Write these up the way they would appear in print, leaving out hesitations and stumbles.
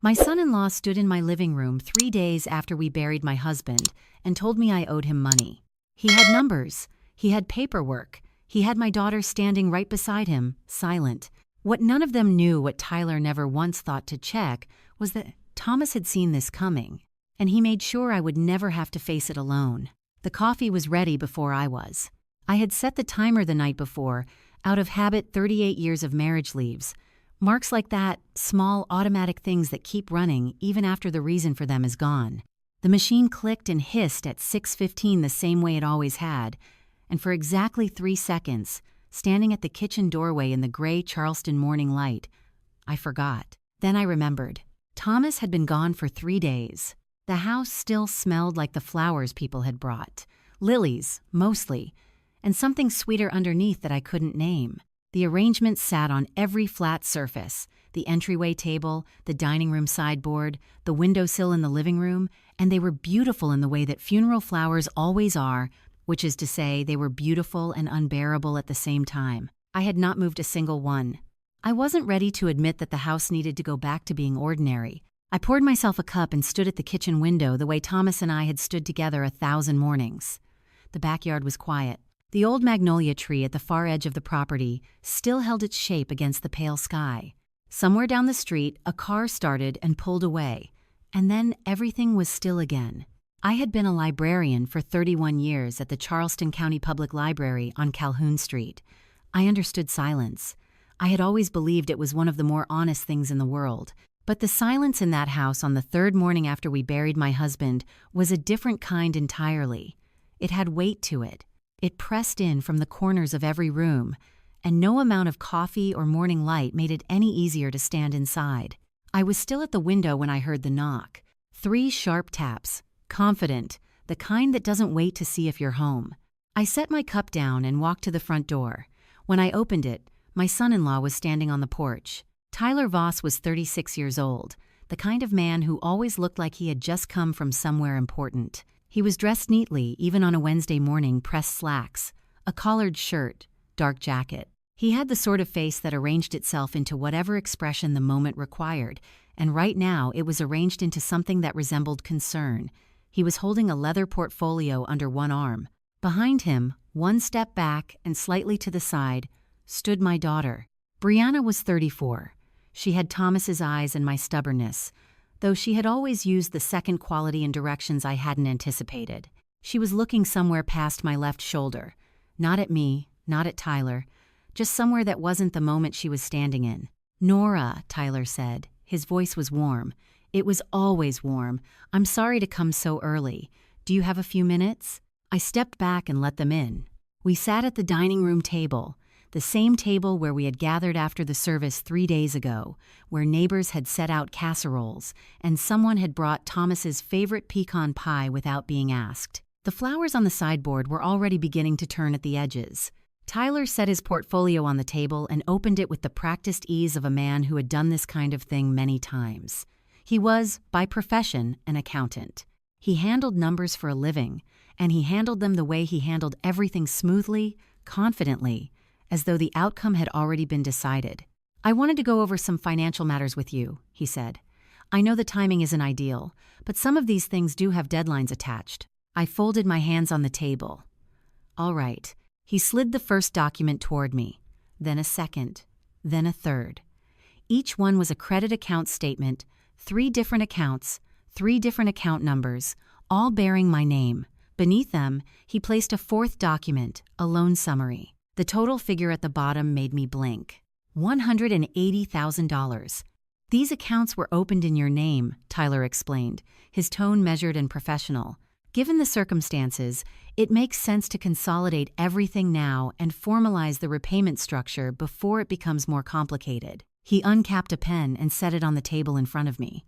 My son-in-law stood in my living room 3 days after we buried my husband and told me I owed him money. He had numbers. He had paperwork. He had my daughter standing right beside him, silent. What none of them knew, what Tyler never once thought to check, was that Thomas had seen this coming, and he made sure I would never have to face it alone. The coffee was ready before I was. I had set the timer the night before. Out of habit, 38 years of marriage leaves. Marks like that, small automatic things that keep running even after the reason for them is gone. The machine clicked and hissed at 6:15 the same way it always had, and for exactly 3 seconds, standing at the kitchen doorway in the gray Charleston morning light, I forgot. Then I remembered. Thomas had been gone for 3 days. The house still smelled like the flowers people had brought. Lilies, mostly, and something sweeter underneath that I couldn't name. The arrangement sat on every flat surface, the entryway table, the dining room sideboard, the windowsill in the living room, and they were beautiful in the way that funeral flowers always are, which is to say they were beautiful and unbearable at the same time. I had not moved a single one. I wasn't ready to admit that the house needed to go back to being ordinary. I poured myself a cup and stood at the kitchen window the way Thomas and I had stood together 1,000 mornings. The backyard was quiet. The old magnolia tree at the far edge of the property still held its shape against the pale sky. Somewhere down the street, a car started and pulled away, and then everything was still again. I had been a librarian for 31 years at the Charleston County Public Library on Calhoun Street. I understood silence. I had always believed it was one of the more honest things in the world. But the silence in that house on the third morning after we buried my husband was a different kind entirely. It had weight to it. It pressed in from the corners of every room, and no amount of coffee or morning light made it any easier to stand inside. I was still at the window when I heard the knock. 3 sharp taps, confident, the kind that doesn't wait to see if you're home. I set my cup down and walked to the front door. When I opened it, my son-in-law was standing on the porch. Tyler Voss was 36 years old, the kind of man who always looked like he had just come from somewhere important. He was dressed neatly, even on a Wednesday morning, pressed slacks, a collared shirt, dark jacket. He had the sort of face that arranged itself into whatever expression the moment required, and right now it was arranged into something that resembled concern. He was holding a leather portfolio under one arm. Behind him, one step back and slightly to the side, stood my daughter. Brianna was 34. She had Thomas's eyes and my stubbornness, though she had always used the second quality in directions I hadn't anticipated. She was looking somewhere past my left shoulder, not at me, not at Tyler, just somewhere that wasn't the moment she was standing in. "Nora," Tyler said. His voice was warm. It was always warm. "I'm sorry to come so early. Do you have a few minutes?" I stepped back and let them in. We sat at the dining room table, the same table where we had gathered after the service 3 days ago, where neighbors had set out casseroles, and someone had brought Thomas's favorite pecan pie without being asked. The flowers on the sideboard were already beginning to turn at the edges. Tyler set his portfolio on the table and opened it with the practiced ease of a man who had done this kind of thing many times. He was, by profession, an accountant. He handled numbers for a living, and he handled them the way he handled everything smoothly, confidently, as though the outcome had already been decided. "I wanted to go over some financial matters with you," he said. "I know the timing isn't ideal, but some of these things do have deadlines attached." I folded my hands on the table. "All right." He slid the first document toward me, then a second, then a third. Each one was a credit account statement, 3 different accounts, 3 different account numbers, all bearing my name. Beneath them, he placed a 4th document, a loan summary. The total figure at the bottom made me blink. $180,000. "These accounts were opened in your name," Tyler explained, his tone measured and professional. "Given the circumstances, it makes sense to consolidate everything now and formalize the repayment structure before it becomes more complicated." He uncapped a pen and set it on the table in front of me.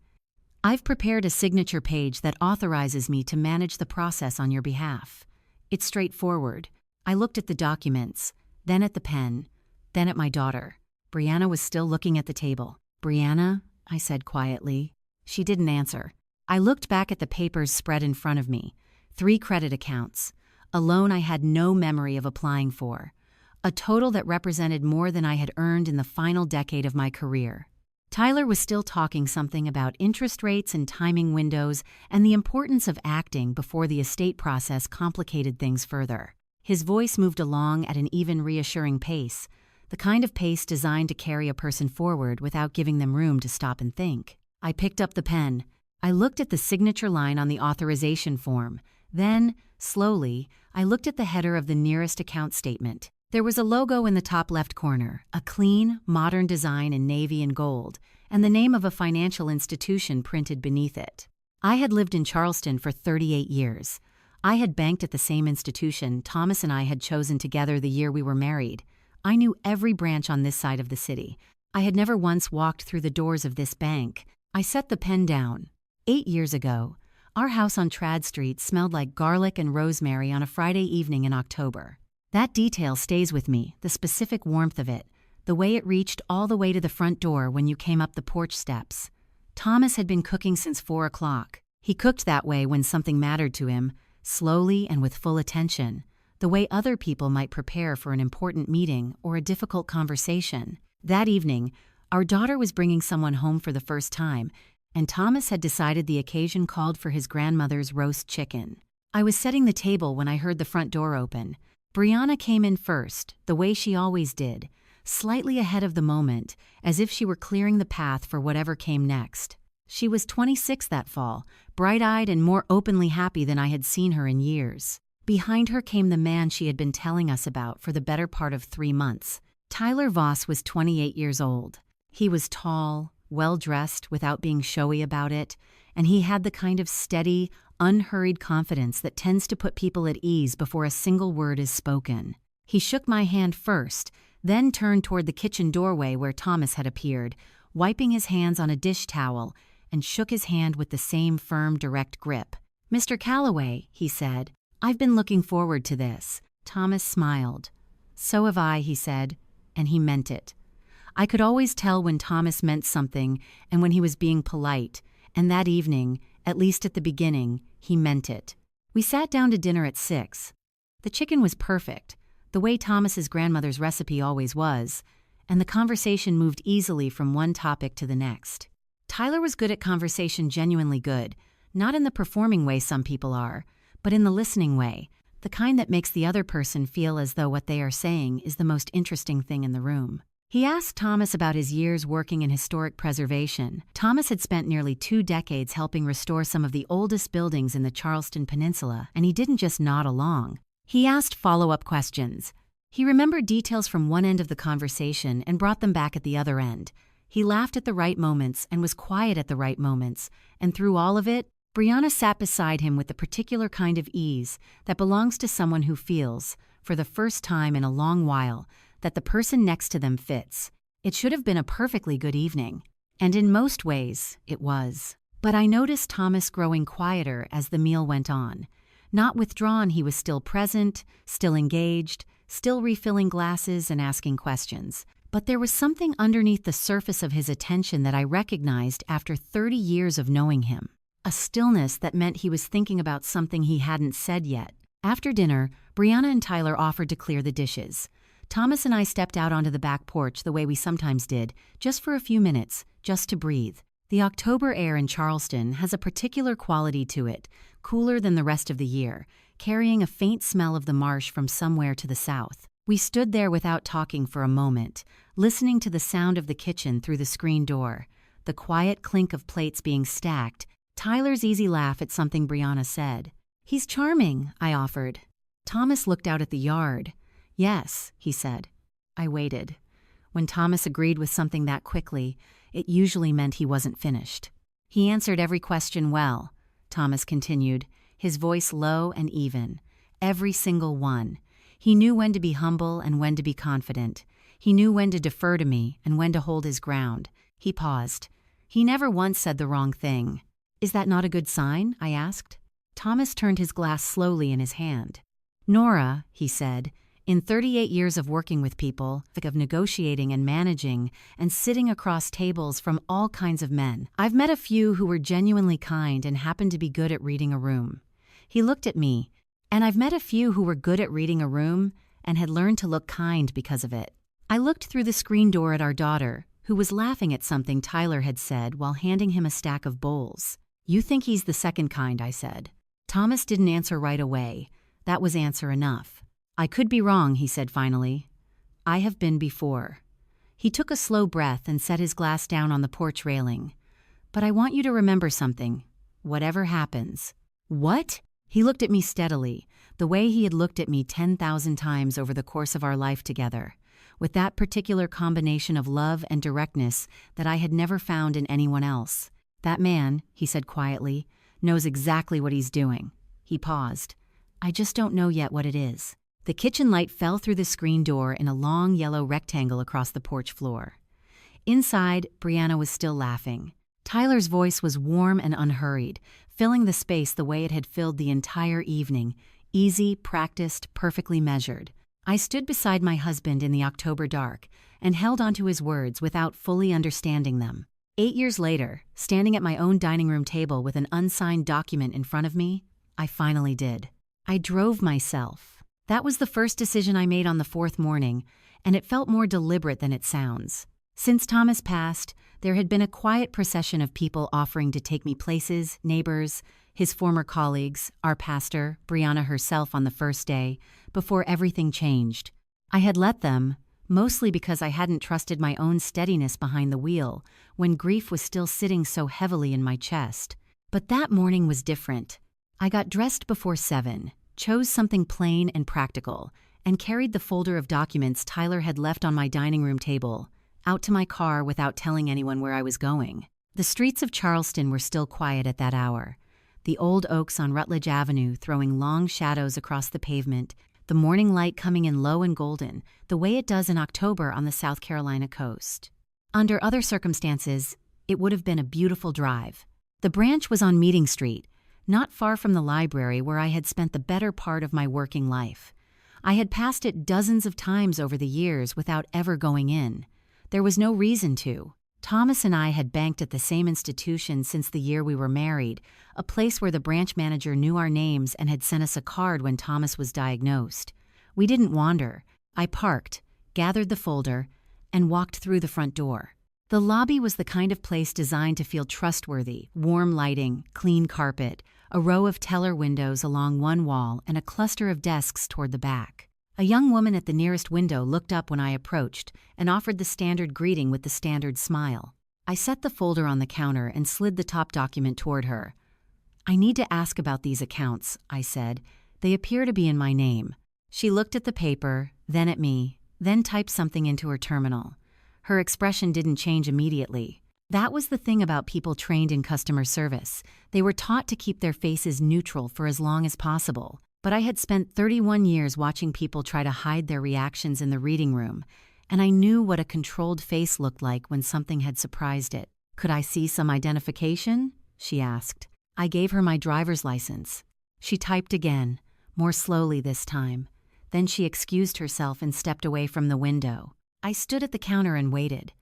"I've prepared a signature page that authorizes me to manage the process on your behalf. It's straightforward." I looked at the documents, then at the pen, then at my daughter. Brianna was still looking at the table. "Brianna," I said quietly. She didn't answer. I looked back at the papers spread in front of me. 3 credit accounts, a loan I had no memory of applying for, a total that represented more than I had earned in the final decade of my career. Tyler was still talking something about interest rates and timing windows and the importance of acting before the estate process complicated things further. His voice moved along at an even reassuring pace, the kind of pace designed to carry a person forward without giving them room to stop and think. I picked up the pen. I looked at the signature line on the authorization form. Then, slowly, I looked at the header of the nearest account statement. There was a logo in the top left corner, a clean, modern design in navy and gold, and the name of a financial institution printed beneath it. I had lived in Charleston for 38 years. I had banked at the same institution Thomas and I had chosen together the year we were married. I knew every branch on this side of the city. I had never once walked through the doors of this bank. I set the pen down. 8 years ago, our house on Trad Street smelled like garlic and rosemary on a Friday evening in October. That detail stays with me, the specific warmth of it, the way it reached all the way to the front door when you came up the porch steps. Thomas had been cooking since 4 o'clock. He cooked that way when something mattered to him, slowly and with full attention, the way other people might prepare for an important meeting or a difficult conversation. That evening, our daughter was bringing someone home for the first time, and Thomas had decided the occasion called for his grandmother's roast chicken. I was setting the table when I heard the front door open. Brianna came in first, the way she always did, slightly ahead of the moment, as if she were clearing the path for whatever came next. She was 26 that fall, bright-eyed and more openly happy than I had seen her in years. Behind her came the man she had been telling us about for the better part of 3 months. Tyler Voss was 28 years old. He was tall, well-dressed without being showy about it, and he had the kind of steady, unhurried confidence that tends to put people at ease before a single word is spoken. He shook my hand first, then turned toward the kitchen doorway where Thomas had appeared, wiping his hands on a dish towel, and shook his hand with the same firm, direct grip. "Mr. Calloway," he said, "I've been looking forward to this." Thomas smiled. "So have I," he said, and he meant it. I could always tell when Thomas meant something and when he was being polite, and that evening, at least at the beginning, he meant it. We sat down to dinner at 6. The chicken was perfect, the way Thomas's grandmother's recipe always was, and the conversation moved easily from one topic to the next. Tyler was good at conversation, genuinely good, not in the performing way some people are, but in the listening way, the kind that makes the other person feel as though what they are saying is the most interesting thing in the room. He asked Thomas about his years working in historic preservation. Thomas had spent nearly 2 decades helping restore some of the oldest buildings in the Charleston Peninsula, and he didn't just nod along. He asked follow-up questions. He remembered details from one end of the conversation and brought them back at the other end. He laughed at the right moments and was quiet at the right moments, and through all of it, Brianna sat beside him with the particular kind of ease that belongs to someone who feels, for the first time in a long while, that the person next to them fits. It should have been a perfectly good evening. And in most ways, it was. But I noticed Thomas growing quieter as the meal went on. Not withdrawn, he was still present, still engaged, still refilling glasses and asking questions. But there was something underneath the surface of his attention that I recognized after 30 years of knowing him. A stillness that meant he was thinking about something he hadn't said yet. After dinner, Brianna and Tyler offered to clear the dishes. Thomas and I stepped out onto the back porch the way we sometimes did, just for a few minutes, just to breathe. The October air in Charleston has a particular quality to it, cooler than the rest of the year, carrying a faint smell of the marsh from somewhere to the south. We stood there without talking for a moment, listening to the sound of the kitchen through the screen door, the quiet clink of plates being stacked, Tyler's easy laugh at something Brianna said. "He's charming," I offered. Thomas looked out at the yard. "Yes," he said. I waited. When Thomas agreed with something that quickly, it usually meant he wasn't finished. "He answered every question well," Thomas continued, his voice low and even. "Every single one. He knew when to be humble and when to be confident. He knew when to defer to me and when to hold his ground." He paused. "He never once said the wrong thing." "Is that not a good sign?" I asked. Thomas turned his glass slowly in his hand. "Nora," he said, "in 38 years of working with people, of negotiating and managing, and sitting across tables from all kinds of men, I've met a few who were genuinely kind and happened to be good at reading a room." He looked at me. "And I've met a few who were good at reading a room and had learned to look kind because of it." I looked through the screen door at our daughter, who was laughing at something Tyler had said while handing him a stack of bowls. "You think he's the second kind," I said. Thomas didn't answer right away. That was answer enough. "I could be wrong," he said finally. "I have been before." He took a slow breath and set his glass down on the porch railing. "But I want you to remember something. Whatever happens." "What?" He looked at me steadily, the way he had looked at me 10,000 times over the course of our life together, with that particular combination of love and directness that I had never found in anyone else. "That man," he said quietly, "knows exactly what he's doing." He paused. "I just don't know yet what it is." The kitchen light fell through the screen door in a long yellow rectangle across the porch floor. Inside, Brianna was still laughing. Tyler's voice was warm and unhurried, filling the space the way it had filled the entire evening, easy, practiced, perfectly measured. I stood beside my husband in the October dark and held onto his words without fully understanding them. 8 years later, standing at my own dining room table with an unsigned document in front of me, I finally did. I drove myself. That was the first decision I made on the fourth morning, and it felt more deliberate than it sounds. Since Thomas passed, there had been a quiet procession of people offering to take me places, neighbors, his former colleagues, our pastor, Brianna herself on the first day, before everything changed. I had let them, mostly because I hadn't trusted my own steadiness behind the wheel when grief was still sitting so heavily in my chest. But that morning was different. I got dressed before 7, chose something plain and practical, and carried the folder of documents Tyler had left on my dining room table out to my car without telling anyone where I was going. The streets of Charleston were still quiet at that hour, the old oaks on Rutledge Avenue throwing long shadows across the pavement, the morning light coming in low and golden, the way it does in October on the South Carolina coast. Under other circumstances, it would have been a beautiful drive. The branch was on Meeting Street, not far from the library where I had spent the better part of my working life. I had passed it dozens of times over the years without ever going in. There was no reason to. Thomas and I had banked at the same institution since the year we were married, a place where the branch manager knew our names and had sent us a card when Thomas was diagnosed. We didn't wander. I parked, gathered the folder, and walked through the front door. The lobby was the kind of place designed to feel trustworthy: warm lighting, clean carpet, a row of teller windows along one wall, and a cluster of desks toward the back. A young woman at the nearest window looked up when I approached and offered the standard greeting with the standard smile. I set the folder on the counter and slid the top document toward her. "I need to ask about these accounts," I said. "They appear to be in my name." She looked at the paper, then at me, then typed something into her terminal. Her expression didn't change immediately. That was the thing about people trained in customer service. They were taught to keep their faces neutral for as long as possible. But I had spent 31 years watching people try to hide their reactions in the reading room, and I knew what a controlled face looked like when something had surprised it. "Could I see some identification?" she asked. I gave her my driver's license. She typed again, more slowly this time. Then she excused herself and stepped away from the window. I stood at the counter and waited.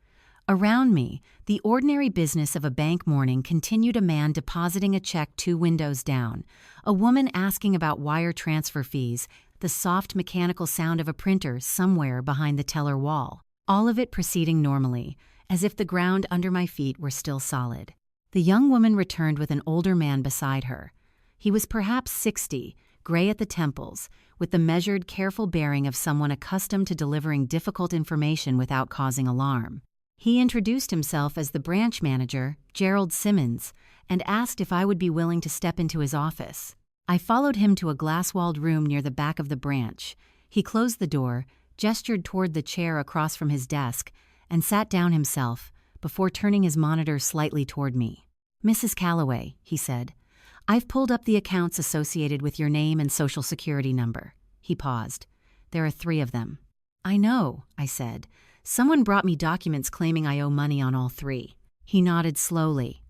Around me, the ordinary business of a bank morning continued: a man depositing a check 2 windows down, a woman asking about wire transfer fees, the soft mechanical sound of a printer somewhere behind the teller wall. All of it proceeding normally, as if the ground under my feet were still solid. The young woman returned with an older man beside her. He was perhaps 60, gray at the temples, with the measured, careful bearing of someone accustomed to delivering difficult information without causing alarm. He introduced himself as the branch manager, Gerald Simmons, and asked if I would be willing to step into his office. I followed him to a glass-walled room near the back of the branch. He closed the door, gestured toward the chair across from his desk, and sat down himself before turning his monitor slightly toward me. "Mrs. Calloway," he said, "I've pulled up the accounts associated with your name and social security number." He paused. "There are 3 of them." "I know," I said. "Someone brought me documents claiming I owe money on all 3. He nodded slowly.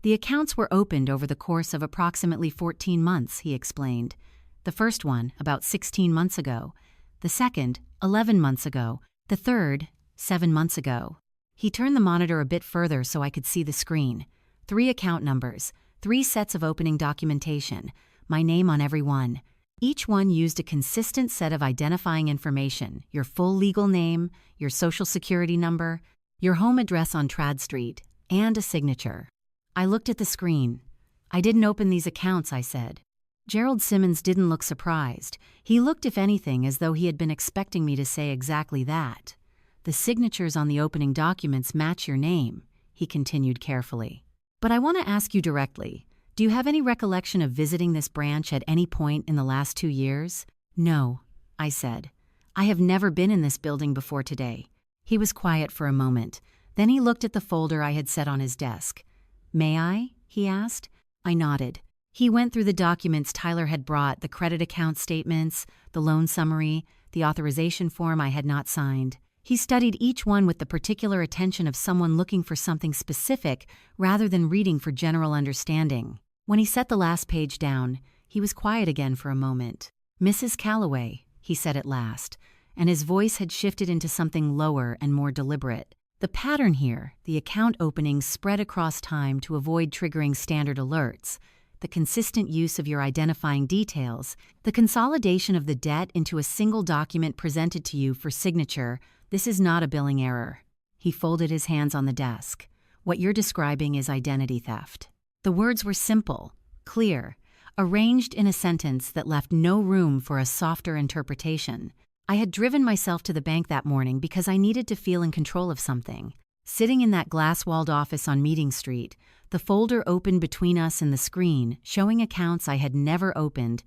"The accounts were opened over the course of approximately 14 months, he explained. "The first one, about 16 months ago. The second, 11 months ago. The third, 7 months ago." He turned the monitor a bit further so I could see the screen. 3 account numbers, 3 sets of opening documentation, my name on every one. Each one used a consistent set of identifying information: your full legal name, your social security number, Your home address on Trad Street, and a signature. I looked at the screen. I didn't open these accounts, I said. Gerald Simmons didn't look surprised. He looked, if anything, as though he had been expecting me to say exactly that. The signatures on the opening documents match your name, he continued carefully. But I want to ask you directly, do you have any recollection of visiting this branch at any point in the last 2 years? No, I said. I have never been in this building before today. He was quiet for a moment. Then he looked at the folder I had set on his desk. May I? He asked. I nodded. He went through the documents Tyler had brought, the credit account statements, the loan summary, the authorization form I had not signed. He studied each one with the particular attention of someone looking for something specific rather than reading for general understanding. When he set the last page down, he was quiet again for a moment. Mrs. Calloway, he said at last, and his voice had shifted into something lower and more deliberate. The pattern here, the account openings spread across time to avoid triggering standard alerts, the consistent use of your identifying details, the consolidation of the debt into a single document presented to you for signature, this is not a billing error. He folded his hands on the desk. What you're describing is identity theft. The words were simple, clear, arranged in a sentence that left no room for a softer interpretation. I had driven myself to the bank that morning because I needed to feel in control of something. Sitting in that glass-walled office on Meeting Street, the folder opened between us and the screen, showing accounts I had never opened.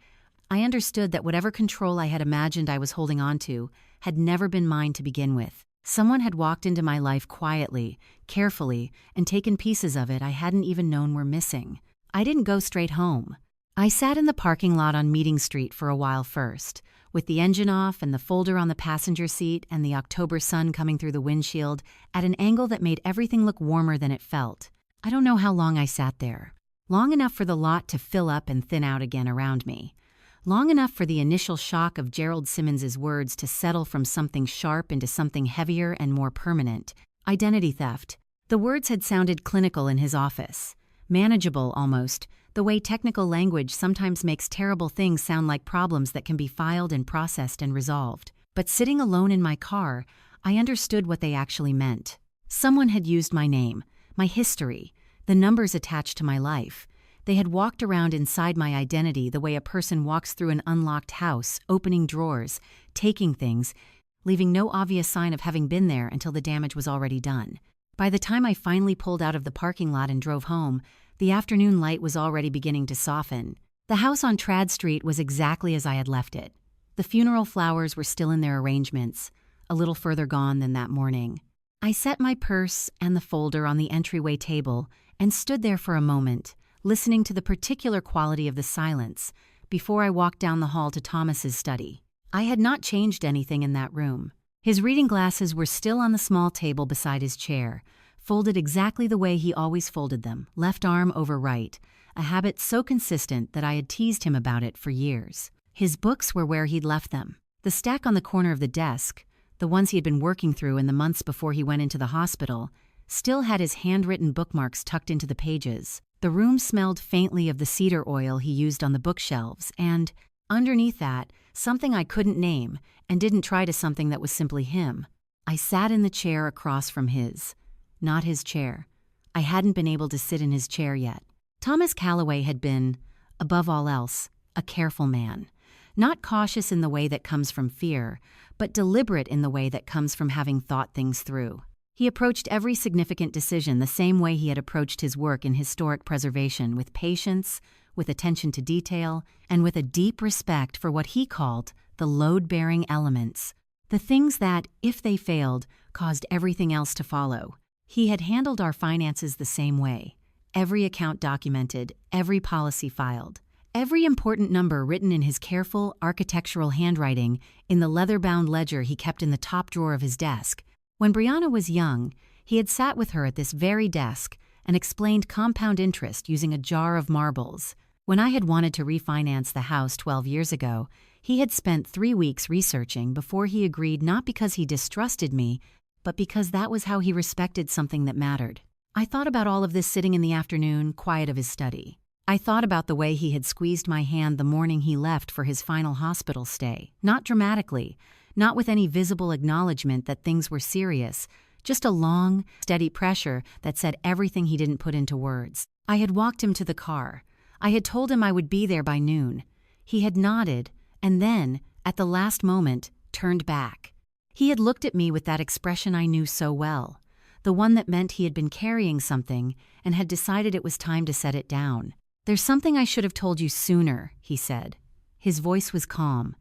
I understood that whatever control I had imagined I was holding on to had never been mine to begin with. Someone had walked into my life quietly, carefully, and taken pieces of it I hadn't even known were missing. I didn't go straight home. I sat in the parking lot on Meeting Street for a while first, with the engine off and the folder on the passenger seat and the October sun coming through the windshield at an angle that made everything look warmer than it felt. I don't know how long I sat there. Long enough for the lot to fill up and thin out again around me. Long enough for the initial shock of Gerald Simmons's words to settle from something sharp into something heavier and more permanent. Identity theft. The words had sounded clinical in his office. Manageable, almost, the way technical language sometimes makes terrible things sound like problems that can be filed and processed and resolved. But sitting alone in my car, I understood what they actually meant. Someone had used my name, my history, the numbers attached to my life. They had walked around inside my identity the way a person walks through an unlocked house, opening drawers, taking things, leaving no obvious sign of having been there until the damage was already done. By the time I finally pulled out of the parking lot and drove home, the afternoon light was already beginning to soften. The house on Trad Street was exactly as I had left it. The funeral flowers were still in their arrangements, a little further gone than that morning. I set my purse and the folder on the entryway table and stood there for a moment, listening to the particular quality of the silence, before I walked down the hall to Thomas's study. I had not changed anything in that room. His reading glasses were still on the small table beside his chair, folded exactly the way he always folded them, left arm over right, a habit so consistent that I had teased him about it for years. His books were where he'd left them. The stack on the corner of the desk, the ones he had been working through in the months before he went into the hospital, still had his handwritten bookmarks tucked into the pages. The room smelled faintly of the cedar oil he used on the bookshelves, and, underneath that, something I couldn't name, and didn't try to something that was simply him. I sat in the chair across from his. Not his chair. I hadn't been able to sit in his chair yet. Thomas Calloway had been, above all else, a careful man. Not cautious in the way that comes from fear, but deliberate in the way that comes from having thought things through. He approached every significant decision the same way he had approached his work in historic preservation, with patience, with attention to detail, and with a deep respect for what he called the load-bearing elements, the things that, if they failed, caused everything else to follow. He had handled our finances the same way. Every account documented, every policy filed, every important number written in his careful, architectural handwriting in the leather-bound ledger he kept in the top drawer of his desk. When Brianna was young, he had sat with her at this very desk and explained compound interest using a jar of marbles. When I had wanted to refinance the house 12 years ago, he had spent 3 weeks researching before he agreed, not because he distrusted me, but because that was how he respected something that mattered. I thought about all of this sitting in the afternoon, quiet of his study. I thought about the way he had squeezed my hand the morning he left for his final hospital stay. Not dramatically, not with any visible acknowledgement that things were serious, Just a long, steady pressure that said everything he didn't put into words. I had walked him to the car. I had told him I would be there by noon. He had nodded, and then, at the last moment, turned back. He had looked at me with that expression I knew so well, the one that meant he had been carrying something and had decided it was time to set it down. "There's something I should have told you sooner," he said. His voice was calm.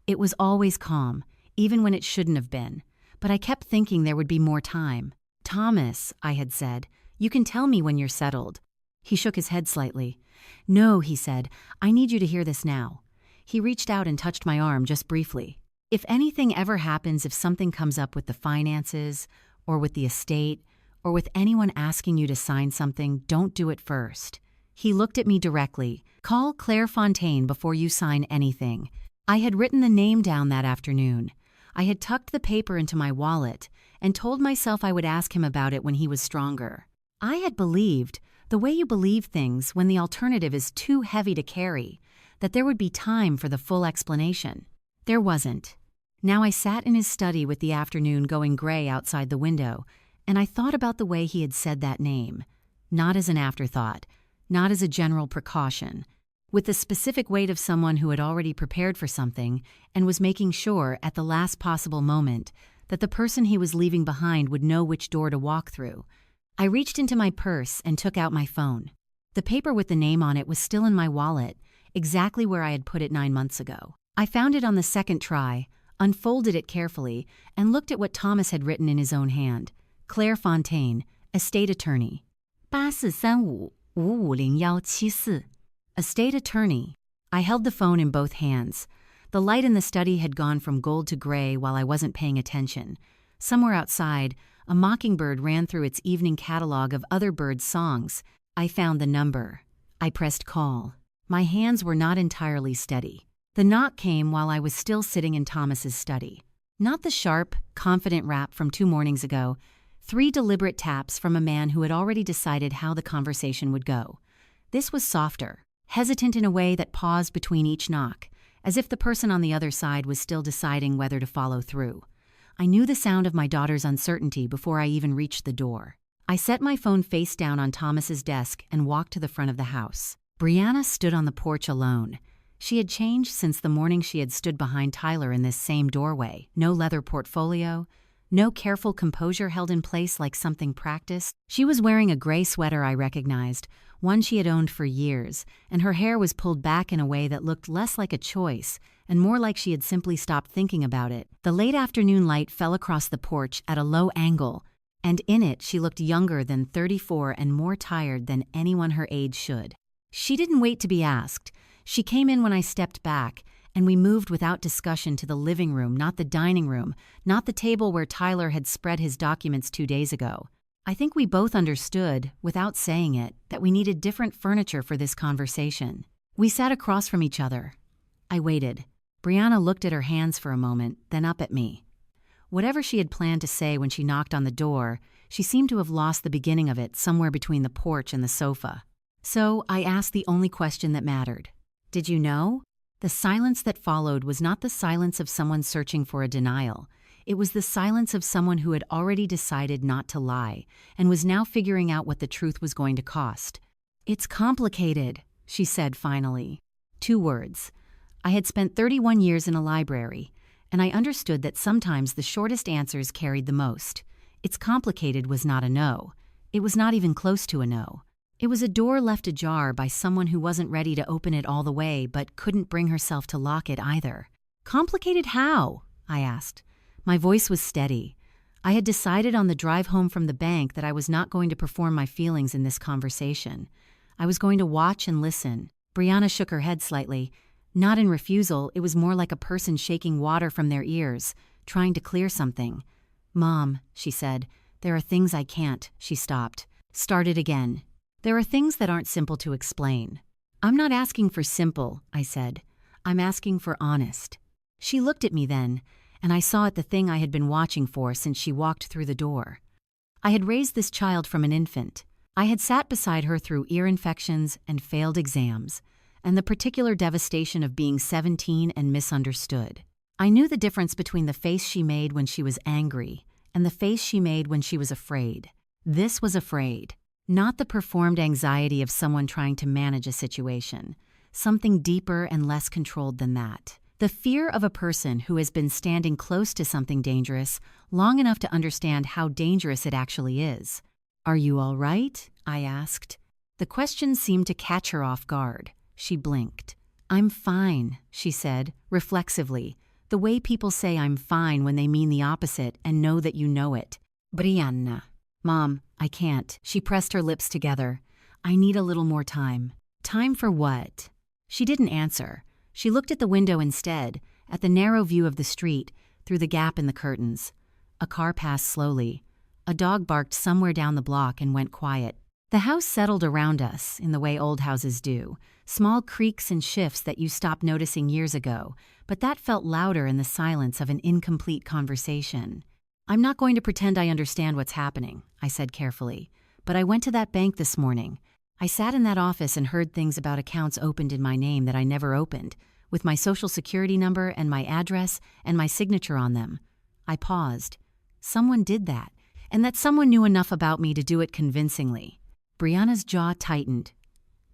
It was always calm, even when it shouldn't have been. But I kept thinking there would be more time. "Thomas," I had said, "you can tell me when you're settled." He shook his head slightly. "No," he said, "I need you to hear this now." He reached out and touched my arm just briefly. "If anything ever happens, if something comes up with the finances, or with the estate, or with anyone asking you to sign something, don't do it first." He looked at me directly. "Call Claire Fontaine before you sign anything." I had written the name down that afternoon. I had tucked the paper into my wallet and told myself I would ask him about it when he was stronger. I had believed, the way you believe things when the alternative is too heavy to carry, that there would be time for the full explanation. There wasn't. Now I sat in his study with the afternoon going gray outside the window, and I thought about the way he had said that name, not as an afterthought, not as a general precaution, with the specific weight of someone who had already prepared for something and was making sure at the last possible moment that the person he was leaving behind would know which door to walk through. I reached into my purse and took out my phone. The paper with the name on it was still in my wallet, exactly where I had put it 9 months ago. I found it on the second try, unfolded it carefully, and looked at what Thomas had written in his own hand. Claire Fontaine, estate attorney. 8435550174. Estate attorney. I held the phone in both hands. The light in the study had gone from gold to gray while I wasn't paying attention. Somewhere outside, a mockingbird ran through its evening catalog of other birds' songs. I found the number. I pressed call. My hands were not entirely steady. The knock came while I was still sitting in Thomas's study. Not the sharp, confident rap from 2 mornings ago. 3 deliberate taps from a man who had already decided how the conversation would go. This was softer, hesitant in a way that paused between each knock, as if the person on the other side was still deciding whether to follow through. I knew the sound of my daughter's uncertainty before I even reached the door. I set my phone face down on Thomas's desk and walked to the front of the house. Brianna stood on the porch alone. She had changed since the morning she had stood behind Tyler in this same doorway. No leather portfolio, no careful composure held in place like something practiced. She was wearing a gray sweater I recognized, one she had owned for years, and her hair was pulled back in a way that looked less like a choice and more like she had simply stopped thinking about it. The late afternoon light fell across the porch at a low angle, and in it she looked younger than 34 and more tired than anyone her age should. She didn't wait to be asked. She came in when I stepped back, and we moved without discussion to the living room, not the dining room, not the table where Tyler had spread his documents 2 days ago. I think we both understood, without saying it, that we needed different furniture for this conversation. We sat across from each other. I waited. Brianna looked at her hands for a moment, then up at me. Whatever she had planned to say when she knocked on the door, she seemed to have lost the beginning of it somewhere between the porch and the sofa. So I asked the only question that mattered. "Did you know?" The silence that followed was not the silence of someone searching for a denial. It was the silence of someone who had already decided not to lie and was now figuring out what the truth was going to cost. "It's complicated," she said finally. 2 words. I had spent 31 years in a library, and I understood that sometimes the shortest answers carried the most. "It's complicated" was not a no. It was not even close to a no. It was a door left ajar by someone who wasn't ready to open it all the way but couldn't bring herself to lock it either. "Complicated how?" I asked. My voice was steady. I had decided on the drive home from the bank that I was not going to perform my feelings in this conversation. I was going to watch and listen. Brianna shook her head slightly. Not in refusal, it was more like a person shaking water from their ears, trying to clear something. "Mom," she said, "there are things I can't." She stopped. Started again. "There are things that aren't simple to explain." "I'm not asking for simple," I said. "I'm asking for honest." She looked at me then, and I saw it the thing I had been watching for since she walked through the door. I had raised this child from an infant. I had sat beside her through ear infections and failed exams, and the particular devastation of being 17 and misunderstood. I knew the difference between the face she made when she was angry and the face she made when she was afraid. This was afraid. Not the performed anxiety of someone trying to manage a situation. Something deeper and less controlled than that. The fear of a person who has been standing close to something dangerous long enough to understand how dangerous it actually is. "Are you all right?" I asked. The question seemed to catch her off guard. She blinked. "I'm fine," she said, reflexively, the way people say I'm fine when they mean the opposite and know that you know it. "Brianna." "Mom, I can't." She pressed her lips together. "I need a little more time." "Time for what?" She didn't answer. She looked at the window instead, at the narrow view of the street, through the gap in the curtains. A car passed slowly. A dog barked somewhere down the block and went quiet. The house settled around us, in the way old houses do. Small creaks and shifts that you stopped noticing years ago, but that felt louder in the silence of an incomplete conversation. "I'm not going to pretend I understand what's happening," I said carefully, "but I went to that bank this morning. I sat in that office and heard things about accounts opened in my name that I never opened, with my social security number and my address and my signature on them." I paused. Someone did that, and that someone knew enough about me to do it convincingly. Brianna's jaw tightened.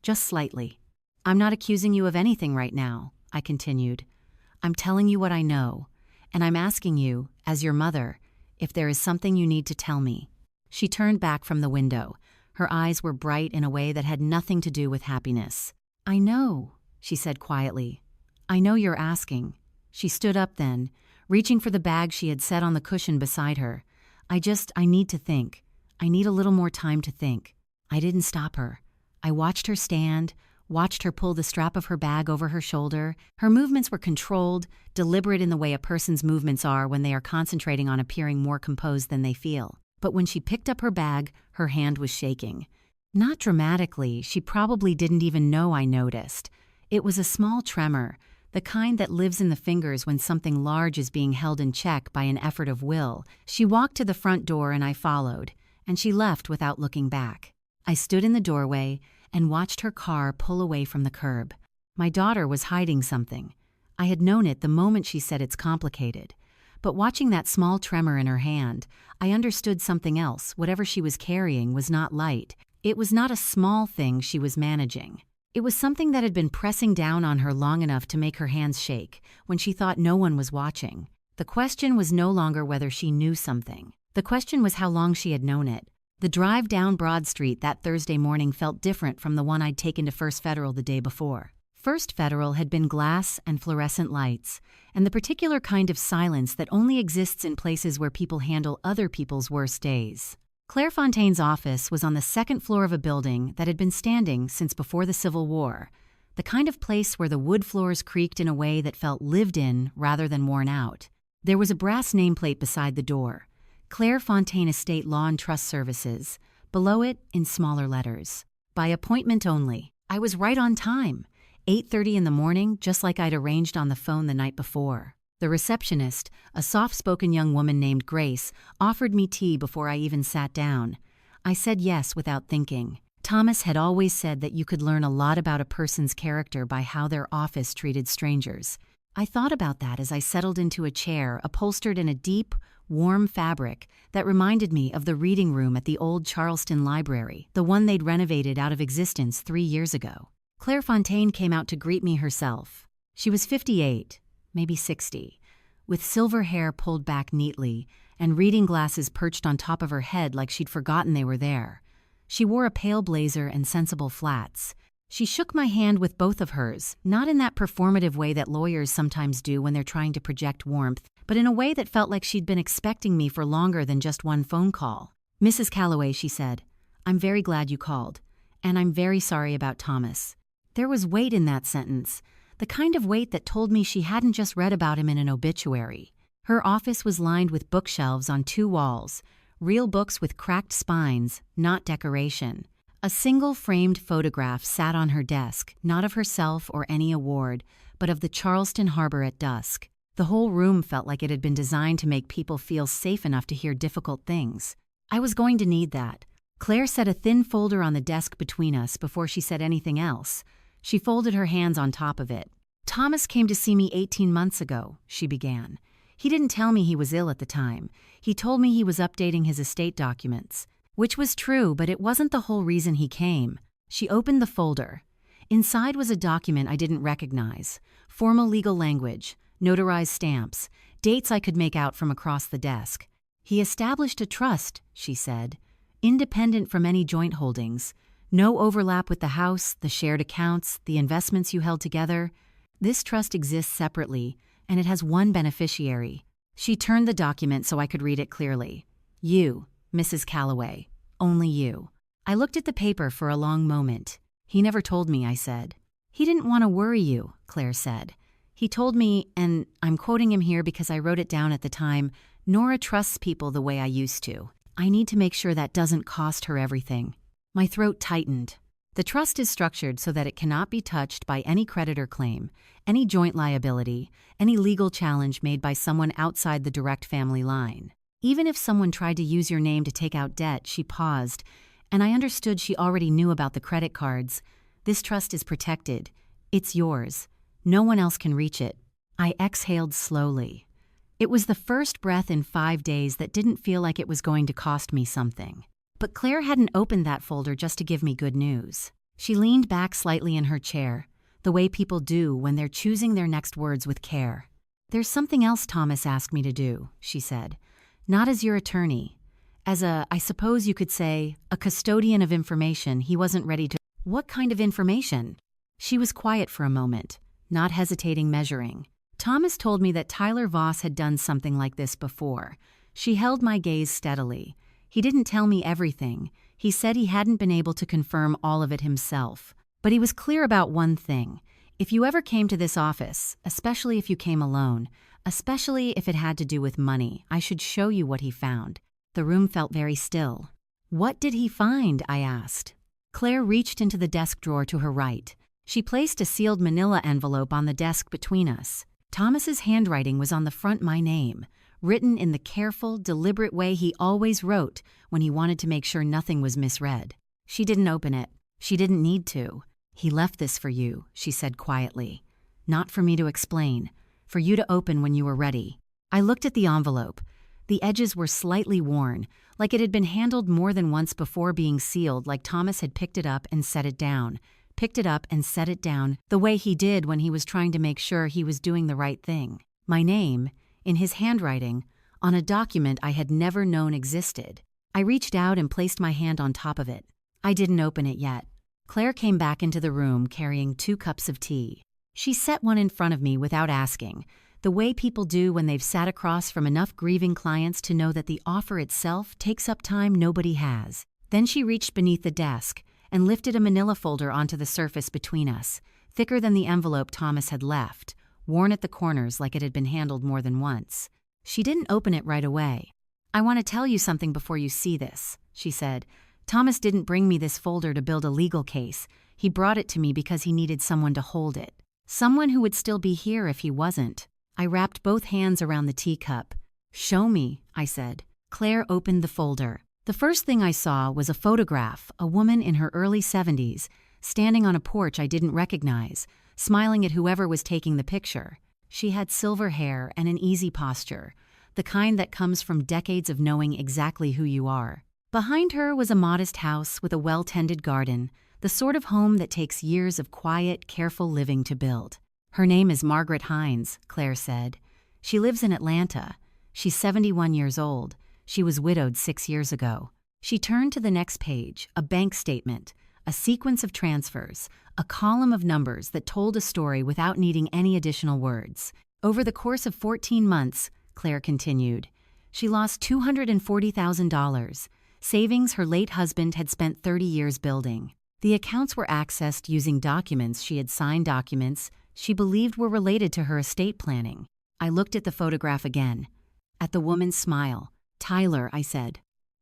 Just slightly. "I'm not accusing you of anything right now," I continued. "I'm telling you what I know, and I'm asking you, as your mother, if there is something you need to tell me." She turned back from the window. Her eyes were bright in a way that had nothing to do with happiness. "I know," she said quietly. "I know you're asking." She stood up then, reaching for the bag she had set on the cushion beside her. I need to think. I need a little more time to think." I didn't stop her. I watched her stand, watched her pull the strap of her bag over her shoulder. Her movements were controlled, deliberate in the way a person's movements are when they are concentrating on appearing more composed than they feel. But when she picked up her bag, her hand was shaking. Not dramatically, she probably didn't even know I noticed. It was a small tremor, the kind that lives in the fingers when something large is being held in check by an effort of will. She walked to the front door and I followed, and she left without looking back. I stood in the doorway and watched her car pull away from the curb. My daughter was hiding something. I had known it the moment she said it's complicated. But watching that small tremor in her hand, I understood something else. Whatever she was carrying was not light. It was not a small thing she was managing. It was something that had been pressing down on her long enough to make her hands shake when she thought no one was watching. The question was no longer whether she knew something. The question was how long she had known it. The drive down Broad Street that Thursday morning felt different from the one I'd taken to First Federal the day before. First Federal had been glass and fluorescent lights, and the particular kind of silence that only exists in places where people handle other people's worst days. Claire Fontaine's office was on the second floor of a building that had been standing since before the Civil War, the kind of place where the wood floors creaked in a way that felt lived in rather than worn out. There was a brass nameplate beside the door, Claire Fontaine Estate Law and Trust Services, below it in smaller letters. By appointment only. I was right on time. 8:30 in the morning, just like I'd arranged on the phone the night before. The receptionist, a soft-spoken young woman named Grace, offered me tea before I even sat down. I said yes without thinking. Thomas had always said that you could learn a lot about a person's character by how their office treated strangers. I thought about that as I settled into a chair upholstered in a deep, warm fabric that reminded me of the reading room at the old Charleston Library, the one they'd renovated out of existence 3 years ago. Claire Fontaine came out to greet me herself. She was 58, maybe 60, with silver hair pulled back neatly and reading glasses perched on top of her head like she'd forgotten they were there. She wore a pale blazer and sensible flats. She shook my hand with both of hers, not in that performative way that lawyers sometimes do when they're trying to project warmth, but in a way that felt like she'd been expecting me for longer than just one phone call. "Mrs. Calloway," she said, "I'm very glad you called, and I'm very sorry about Thomas." There was weight in that sentence, the kind of weight that told me she hadn't just read about him in an obituary. Her office was lined with bookshelves on 2 walls, real books with cracked spines, not decoration. A single framed photograph sat on her desk, not of herself or any award, but of the Charleston harbor at dusk. The whole room felt like it had been designed to make people feel safe enough to hear difficult things. I was going to need that. Claire set a thin folder on the desk between us before she said anything else. She folded her hands on top of it. "Thomas came to see me 18 months ago," she began. He didn't tell me he was ill at the time. He told me he was updating his estate documents. Which was true, but it wasn't the whole reason he came. She opened the folder. Inside was a document I didn't recognize. Formal legal language, notarized stamps, dates I could make out from across the desk. He established a trust, she said, independent from any joint holdings. No overlap with the house, the shared accounts, the investments you held together. This trust exists separately, and it has one beneficiary. She turned the document so I could read it clearly. You, Mrs. Calloway. Only you. I looked at the paper for a long moment. He never told me, I said. He didn't want to worry you, Claire said. He told me, and I'm quoting him here because I wrote it down at the time, Nora trusts people the way I used to. I need to make sure that doesn't cost her everything. My throat tightened. The trust is structured so that it cannot be touched by any creditor claim, any joint liability, any legal challenge made by someone outside the direct family line. Even if someone tried to use your name to take out debt, she paused, and I understood she already knew about the credit cards. This trust is protected. It's yours. No one else can reach it. I exhaled slowly. It was the first breath in 5 days that didn't feel like it was going to cost me something. But Claire hadn't opened that folder just to give me good news. She leaned back slightly in her chair, the way people do when they're choosing their next words with care. There's something else Thomas asked me to do, she said. Not as your attorney. As I suppose you could say, a custodian of information he wasn't ready to. What kind of information? She was quiet for a moment, not hesitating, measuring. Thomas told me that Tyler Voss had done something like this before. She held my gaze steadily. He didn't tell me everything. He said he hadn't been able to confirm all of it himself. But he was clear about one thing. If you ever came to this office, especially if you came alone, especially if it had to do with money, I should show you what he found. The room felt very still. What did he find? I asked. Claire reached into the desk drawer to her right. She placed a sealed manila envelope on the desk between us. Thomas's handwriting was on the front, my name, written in the careful, deliberate way he always wrote when he wanted to make sure nothing was misread. She didn't open it. She didn't need to. He left this for you, she said quietly. Not for me to explain. For you to open when you were ready. I looked at the envelope. The edges were slightly worn, like it had been handled more than once before being sealed, like Thomas had picked it up and set it down, the way he did when he was trying to make sure he was doing the right thing. My name, in his handwriting, on a document I had never known existed. I reached out and placed my hand on top of it. I didn't open it yet. Claire came back into the room carrying 2 cups of tea. She set one in front of me without asking, the way people do when they've sat across from enough grieving clients to know that the offer itself takes up time nobody has. Then she reached beneath the desk and lifted a manila folder onto the surface between us, thicker than the envelope Thomas had left, worn at the corners like it had been handled more than once. She didn't open it right away. I want to tell you something before you see this, she said. Thomas didn't bring me this folder to build a legal case. He brought it to me because he needed someone to hold it. Someone who would still be here if he wasn't. I wrapped both hands around the teacup. Show me, I said. Claire opened the folder. The first thing I saw was a photograph, a woman in her early 70s, standing on a porch I didn't recognize, smiling at whoever was taking the picture. She had silver hair and an easy posture, the kind that comes from decades of knowing exactly who you are. Behind her was a modest house with a well-tended garden, the sort of home that takes years of quiet, careful living to build. Her name is Margaret Hines, Claire said. She lives in Atlanta. She's 71 years old. She was widowed 6 years ago. She turned to the next page, a bank statement, a sequence of transfers, a column of numbers that told a story without needing any additional words. Over the course of 14 months, Claire continued, she lost $240,000, savings her late husband had spent 30 years building. The accounts were accessed using documents she had signed, documents she believed were related to her estate planning. I looked at the photograph again, at the woman's smile. Tyler, I said.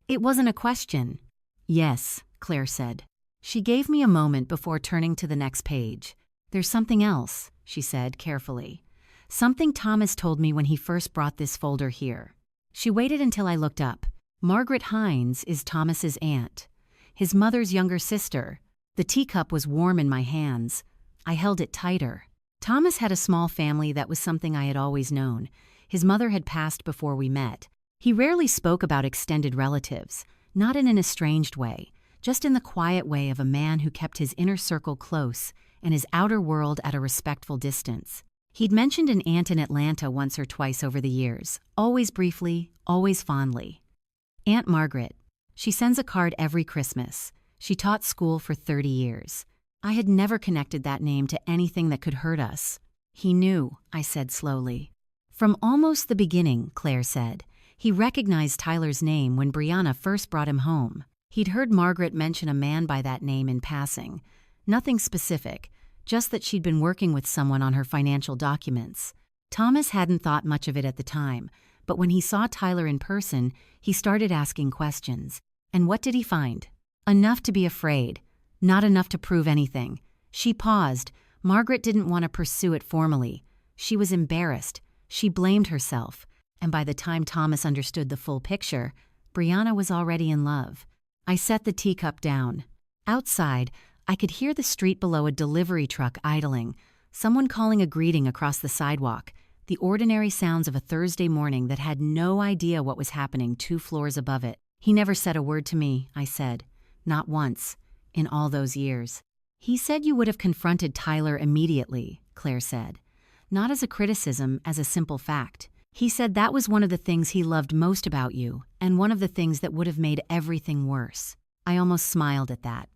It wasn't a question. Yes, Claire said. She gave me a moment before turning to the next page. There's something else, she said carefully. Something Thomas told me when he first brought this folder here. She waited until I looked up. Margaret Hines is Thomas's aunt, his mother's younger sister. The teacup was warm in my hands. I held it tighter. Thomas had a small family. That was something I had always known. His mother had passed before we met. He rarely spoke about extended relatives, not in an estranged way, just in the quiet way of a man who kept his inner circle close and his outer world at a respectful distance. He'd mentioned an aunt in Atlanta once or twice over the years, always briefly, always fondly. Aunt Margaret. She sends a card every Christmas. She taught school for 30 years. I had never connected that name to anything that could hurt us. He knew, I said slowly. From almost the beginning, Claire said. He recognized Tyler's name when Brianna first brought him home. He'd heard Margaret mention a man by that name in passing. Nothing specific, just that she'd been working with someone on her financial documents. Thomas hadn't thought much of it at the time, but when he saw Tyler in person, he started asking questions. And what did he find? Enough to be afraid, not enough to prove anything. She paused. Margaret didn't want to pursue it formally. She was embarrassed. She blamed herself. And by the time Thomas understood the full picture, Brianna was already in love. I set the teacup down. Outside, I could hear the street below a delivery truck idling, someone calling a greeting across the sidewalk, the ordinary sounds of a Thursday morning that had no idea what was happening 2 floors above it. He never said a word to me, I said. Not once, in all those years. He said you would have confronted Tyler immediately, Claire said. Not as a criticism, as a simple fact. He said that was one of the things he loved most about you, and one of the things that would have made everything worse. I almost smiled at that.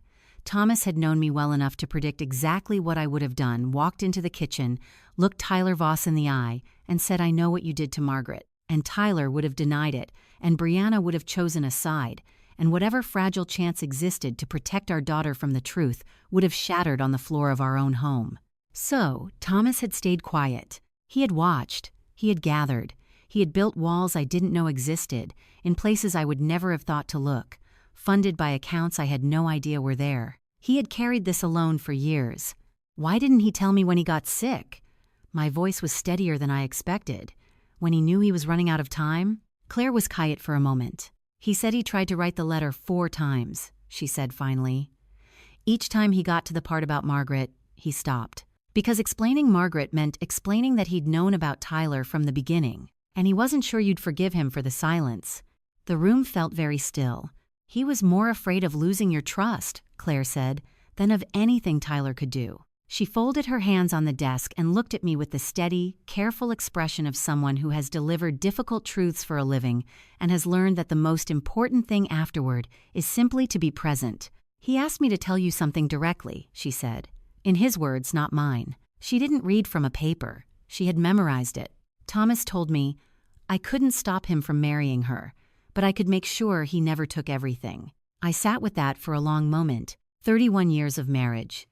Thomas had known me well enough to predict exactly what I would have done, walked into the kitchen, looked Tyler Voss in the eye, and said, I know what you did to Margaret. And Tyler would have denied it, and Brianna would have chosen a side, and whatever fragile chance existed to protect our daughter from the truth would have shattered on the floor of our own home. So, Thomas had stayed quiet. He had watched. He had gathered. He had built walls I didn't know existed, in places I would never have thought to look, funded by accounts I had no idea were there. He had carried this alone for years. Why didn't he tell me when he got sick? My voice was steadier than I expected. When he knew he was running out of time? Claire was quiet for a moment. He said he tried to write the letter 4 times, she said finally. Each time he got to the part about Margaret, he stopped. Because explaining Margaret meant explaining that he'd known about Tyler from the beginning, and he wasn't sure you'd forgive him for the silence. The room felt very still. He was more afraid of losing your trust, Claire said, than of anything Tyler could do. She folded her hands on the desk and looked at me with the steady, careful expression of someone who has delivered difficult truths for a living and has learned that the most important thing afterward is simply to be present. He asked me to tell you something directly, she said. In his words, not mine. She didn't read from a paper. She had memorized it. Thomas told me, I couldn't stop him from marrying her, but I could make sure he never took everything. I sat with that for a long moment. 31 years of marriage.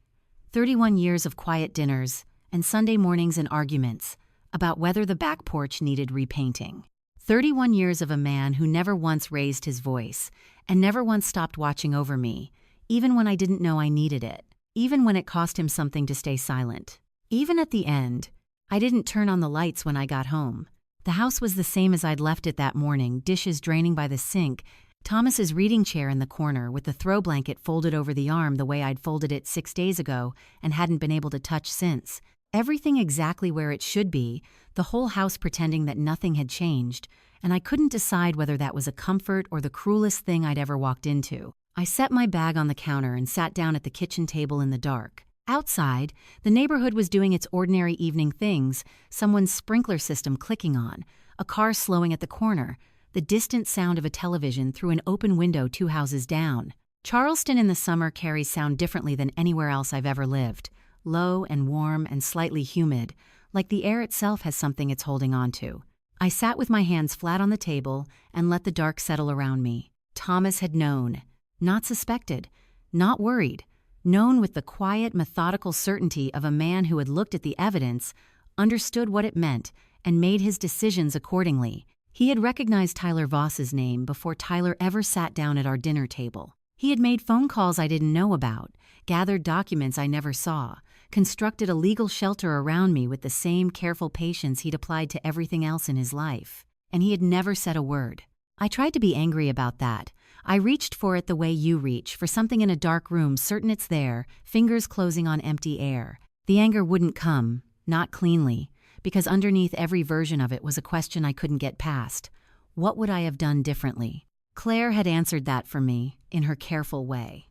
31 years of quiet dinners and Sunday mornings and arguments about whether the back porch needed repainting. 31 years of a man who never once raised his voice and never once stopped watching over me, even when I didn't know I needed it. Even when it cost him something to stay silent. Even at the end, I didn't turn on the lights when I got home. The house was the same as I'd left it that morning, dishes draining by the sink, Thomas's reading chair in the corner with the throw blanket folded over the arm the way I'd folded it 6 days ago and hadn't been able to touch since. Everything exactly where it should be, the whole house pretending that nothing had changed, and I couldn't decide whether that was a comfort or the cruelest thing I'd ever walked into. I set my bag on the counter and sat down at the kitchen table in the dark. Outside, the neighborhood was doing its ordinary evening things, someone's sprinkler system clicking on, a car slowing at the corner, the distant sound of a television through an open window 2 houses down. Charleston in the summer carries sound differently than anywhere else I've ever lived, low and warm and slightly humid, like the air itself has something it's holding on to. I sat with my hands flat on the table and let the dark settle around me. Thomas had known. Not suspected, not worried, known with the quiet, methodical certainty of a man who had looked at the evidence, understood what it meant, and made his decisions accordingly. He had recognized Tyler Voss's name before Tyler ever sat down at our dinner table. He had made phone calls I didn't know about, gathered documents I never saw, constructed a legal shelter around me with the same careful patience he'd applied to everything else in his life. And he had never said a word. I tried to be angry about that. I reached for it the way you reach, for something in a dark room, certain it's there, fingers closing on empty air. The anger wouldn't come, not cleanly, because underneath every version of it was a question I couldn't get past. What would I have done differently? Claire had answered that for me, in her careful way.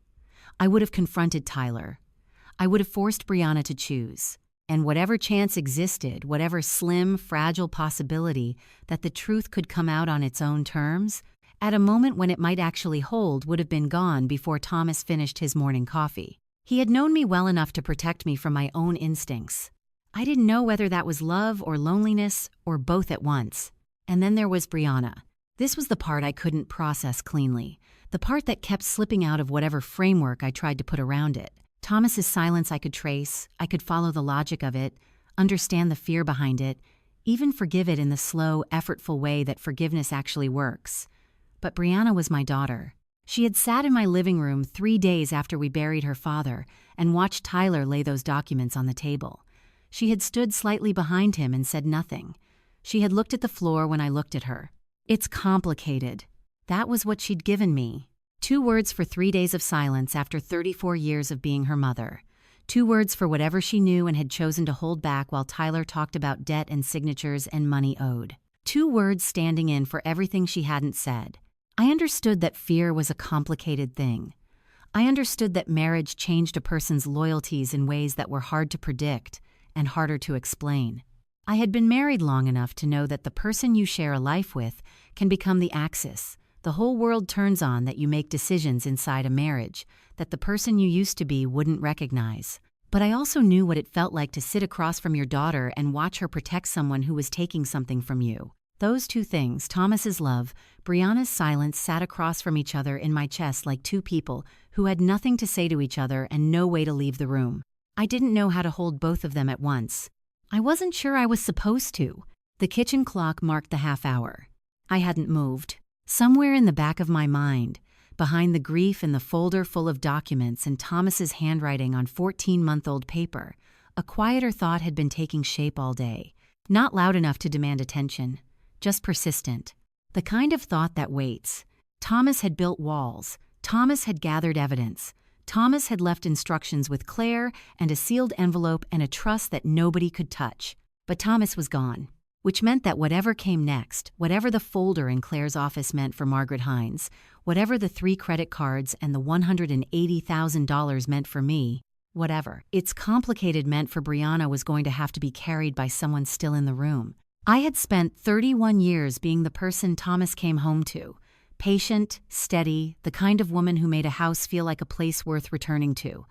I would have confronted Tyler. I would have forced Brianna to choose. And whatever chance existed, whatever slim, fragile possibility that the truth could come out on its own terms, at a moment when it might actually hold, would have been gone before Thomas finished his morning coffee. He had known me well enough to protect me from my own instincts. I didn't know whether that was love or loneliness or both at once. And then there was Brianna. This was the part I couldn't process cleanly, the part that kept slipping out of whatever framework I tried to put around it. Thomas's silence I could trace, I could follow the logic of it, understand the fear behind it, even forgive it in the slow, effortful way that forgiveness actually works. But Brianna was my daughter. She had sat in my living room 3 days after we buried her father and watched Tyler lay those documents on the table. She had stood slightly behind him and said nothing. She had looked at the floor when I looked at her. It's complicated. That was what she'd given me. 2 words for 3 days of silence after 34 years of being her mother. 2 words for whatever she knew and had chosen to hold back while Tyler talked about debt and signatures and money owed. 2 words standing in for everything she hadn't said. I understood that fear was a complicated thing. I understood that marriage changed a person's loyalties in ways that were hard to predict and harder to explain. I had been married long enough to know that the person you share a life with can become the axis the whole world turns on that you make decisions inside a marriage that the person you used to be wouldn't recognize. But I also knew what it felt like to sit across from your daughter and watch her protect someone who was taking something from you. Those 2 things, Thomas's love, Brianna's silence, sat across from each other in my chest like 2 people who had nothing to say to each other and no way to leave the room. I didn't know how to hold both of them at once. I wasn't sure I was supposed to. The kitchen clock marked the half hour. I hadn't moved. Somewhere in the back of my mind, behind the grief in the folder full of documents and Thomas's handwriting on 14-month-old paper, a quieter thought had been taking shape all day. Not loud enough to demand attention, just persistent. The kind of thought that waits. Thomas had built walls. Thomas had gathered evidence. Thomas had left instructions with Claire and a sealed envelope and a trust that nobody could touch. But Thomas was gone. Which meant that whatever came next, whatever the folder in Claire's office meant for Margaret Hines, whatever the 3 credit cards and the $180,000 meant for me, whatever it's complicated meant for Brianna was going to have to be carried by someone still in the room. I had spent 31 years being the person Thomas came home to, patient, steady, the kind of woman who made a house feel like a place worth returning to.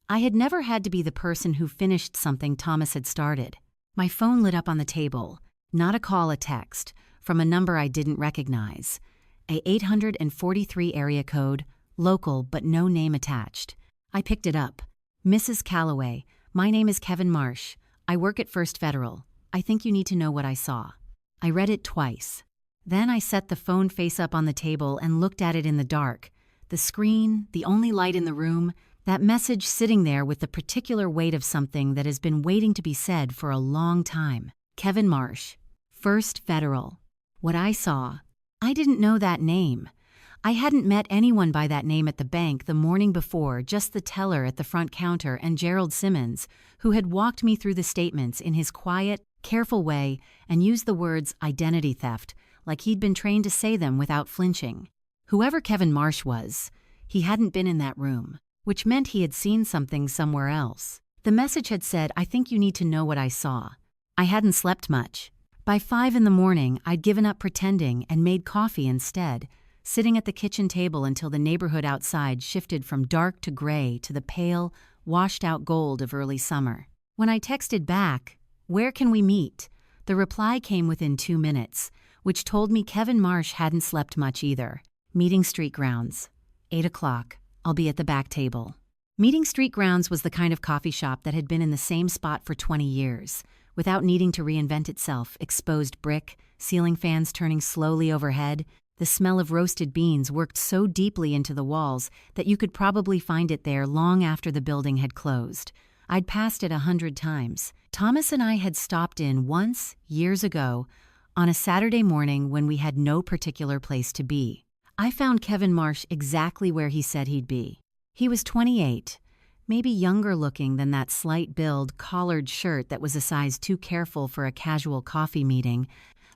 I had never had to be the person who finished something Thomas had started. My phone lit up on the table. Not a call, a text, from a number I didn't recognize. A 843 area code, local but no name attached. I picked it up. Mrs. Calloway, my name is Kevin Marsh. I work at First Federal. I think you need to know what I saw. I read it twice. Then I set the phone face up on the table and looked at it in the dark. The screen, the only light in the room, that message sitting there with the particular weight of something that has been waiting to be said for a long time. Kevin Marsh, First Federal. What I saw, I didn't know that name. I hadn't met anyone by that name at the bank the morning before, just the teller at the front counter and Gerald Simmons, who had walked me through the statements in his quiet, careful way and used the words identity theft like he'd been trained to say them without flinching. Whoever Kevin Marsh was, he hadn't been in that room, which meant he had seen something somewhere else. The message had said, I think you need to know what I saw. I hadn't slept much. By 5 in the morning, I'd given up pretending and made coffee instead, sitting at the kitchen table until the neighborhood outside shifted from dark to gray to the pale, washed-out gold of early summer. When I texted back, "Where can we meet?" the reply came within 2 minutes, which told me Kevin Marsh hadn't slept much either. Meeting Street Grounds. 8 o'clock. I'll be at the back table. Meeting Street Grounds was the kind of coffee shop that had been in the same spot for 20 years, without needing to reinvent itself. Exposed brick, ceiling fans turning slowly overhead. The smell of roasted beans worked so deeply into the walls that you could probably find it there long after the building had closed. I'd passed it 100 times. Thomas and I had stopped in once, years ago, on a Saturday morning when we had no particular place to be. I found Kevin Marsh exactly where he said he'd be. He was 28, maybe younger looking than that slight build collared shirt that was a size too careful for a casual coffee meeting,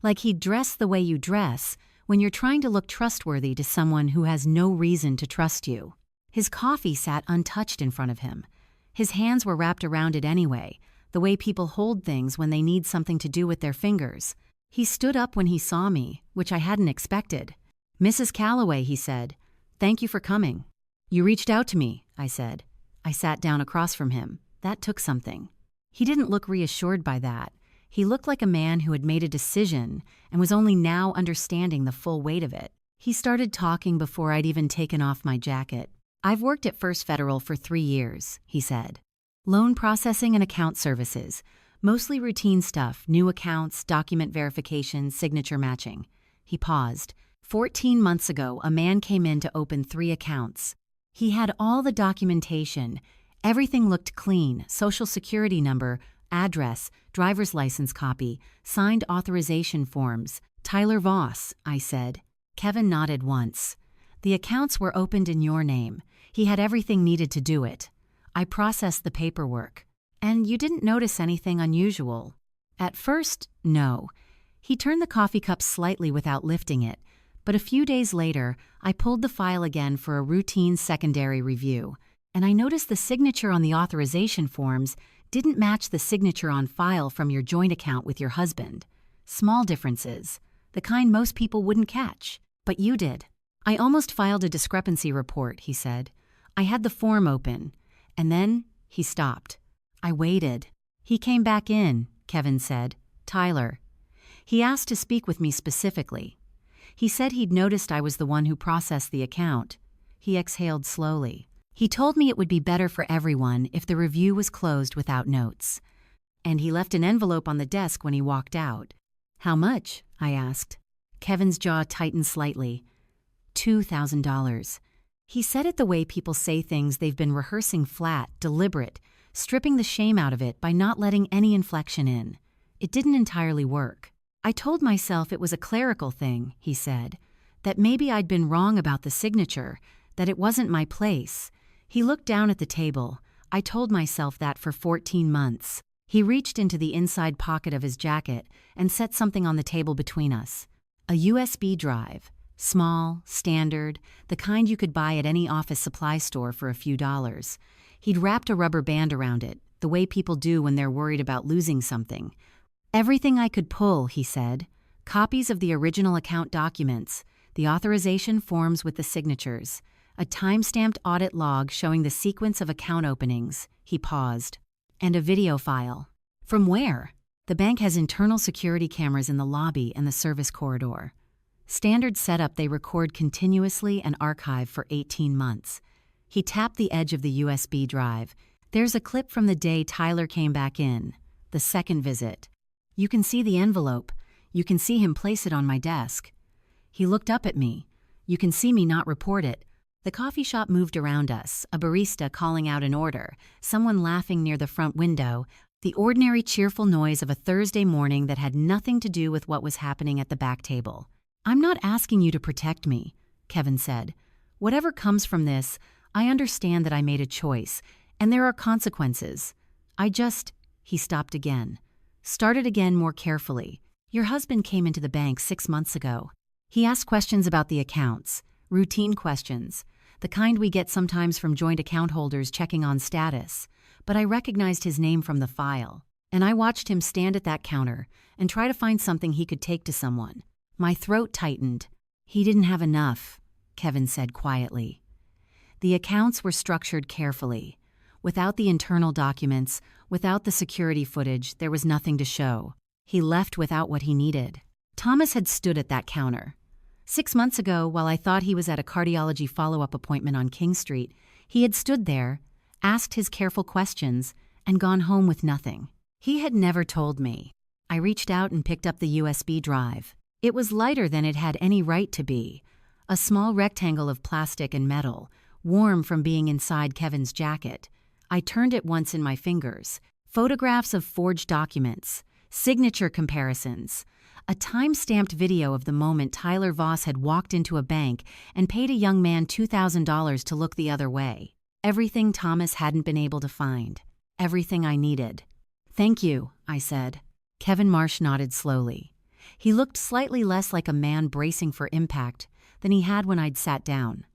like he'd dress the way you dress when you're trying to look trustworthy to someone who has no reason to trust you. His coffee sat untouched in front of him. His hands were wrapped around it anyway, the way people hold things when they need something to do with their fingers. He stood up when he saw me, which I hadn't expected. "Mrs. Calloway," he said, "thank you for coming." "You reached out to me," I said. I sat down across from him. That took something. He didn't look reassured by that. He looked like a man who had made a decision and was only now understanding the full weight of it. He started talking before I'd even taken off my jacket. "I've worked at First Federal for 3 years," he said. "Loan processing and account services. Mostly routine stuff, new accounts, document verification, signature matching." He paused. 14 months ago, a man came in to open 3 accounts. He had all the documentation. Everything looked clean: social security number, address, driver's license copy, signed authorization forms. "Tyler Voss," I said. Kevin nodded once. "The accounts were opened in your name. He had everything needed to do it. I processed the paperwork. And you didn't notice anything unusual?" "At first, no." He turned the coffee cup slightly without lifting it, but a few days later, I pulled the file again for a routine secondary review, and I noticed the signature on the authorization forms didn't match the signature on file from your joint account with your husband. Small differences, the kind most people wouldn't catch, but you did. "I almost filed a discrepancy report," he said. "I had the form open, and then he stopped. I waited. He came back in," Kevin said. "Tyler. He asked to speak with me specifically. He said he'd noticed I was the one who processed the account." He exhaled slowly. "He told me it would be better for everyone if the review was closed without notes. And he left an envelope on the desk when he walked out." "How much?" I asked. Kevin's jaw tightened slightly. $2,000. He said it the way people say things they've been rehearsing: flat, deliberate, stripping the shame out of it by not letting any inflection in. It didn't entirely work. "I told myself it was a clerical thing," he said, "that maybe I'd been wrong about the signature, that it wasn't my place." He looked down at the table. "I told myself that for 14 months. He reached into the inside pocket of his jacket and set something on the table between us. A USB drive. Small, standard, the kind you could buy at any office supply store for a few dollars. He'd wrapped a rubber band around it, the way people do when they're worried about losing something. "Everything I could pull," he said. "Copies of the original account documents, the authorization forms with the signatures, a time-stamped audit log showing the sequence of account openings." He paused. "And a video file." "From where?" "The bank has internal security cameras in the lobby and the service corridor. Standard setup, they record continuously and archive for 18 months. He tapped the edge of the USB drive. "There's a clip from the day Tyler came back in, the second visit. You can see the envelope. You can see him place it on my desk. He looked up at me. You can see me not report it." The coffee shop moved around us, a barista calling out an order, someone laughing near the front window, the ordinary cheerful noise of a Thursday morning that had nothing to do with what was happening at the back table. "I'm not asking you to protect me," Kevin said. "Whatever comes from this, I understand that I made a choice, and there are consequences. I just—" He stopped again. Started again more carefully. "Your husband came into the bank 6 months ago. He asked questions about the accounts, routine questions, the kind we get sometimes from joint account holders checking on status. But I recognized his name from the file, and I watched him stand at that counter and try to find something he could take to someone. My throat tightened." "He didn't have enough," Kevin said quietly. "The accounts were structured carefully. Without the internal documents, without the security footage, there was nothing to show. He left without what he needed." Thomas had stood at that counter. 6 months ago, while I thought he was at a cardiology follow-up appointment on King Street, he had stood there, asked his careful questions, and gone home with nothing. He had never told me. I reached out and picked up the USB drive. It was lighter than it had any right to be. A small rectangle of plastic and metal, warm from being inside Kevin's jacket. I turned it once in my fingers. Photographs of forged documents, signature comparisons, a time-stamped video of the moment Tyler Voss had walked into a bank and paid a young man $2,000 to look the other way. Everything Thomas hadn't been able to find. Everything I needed. "Thank you," I said. Kevin Marsh nodded slowly. He looked slightly less like a man bracing for impact than he had when I'd sat down.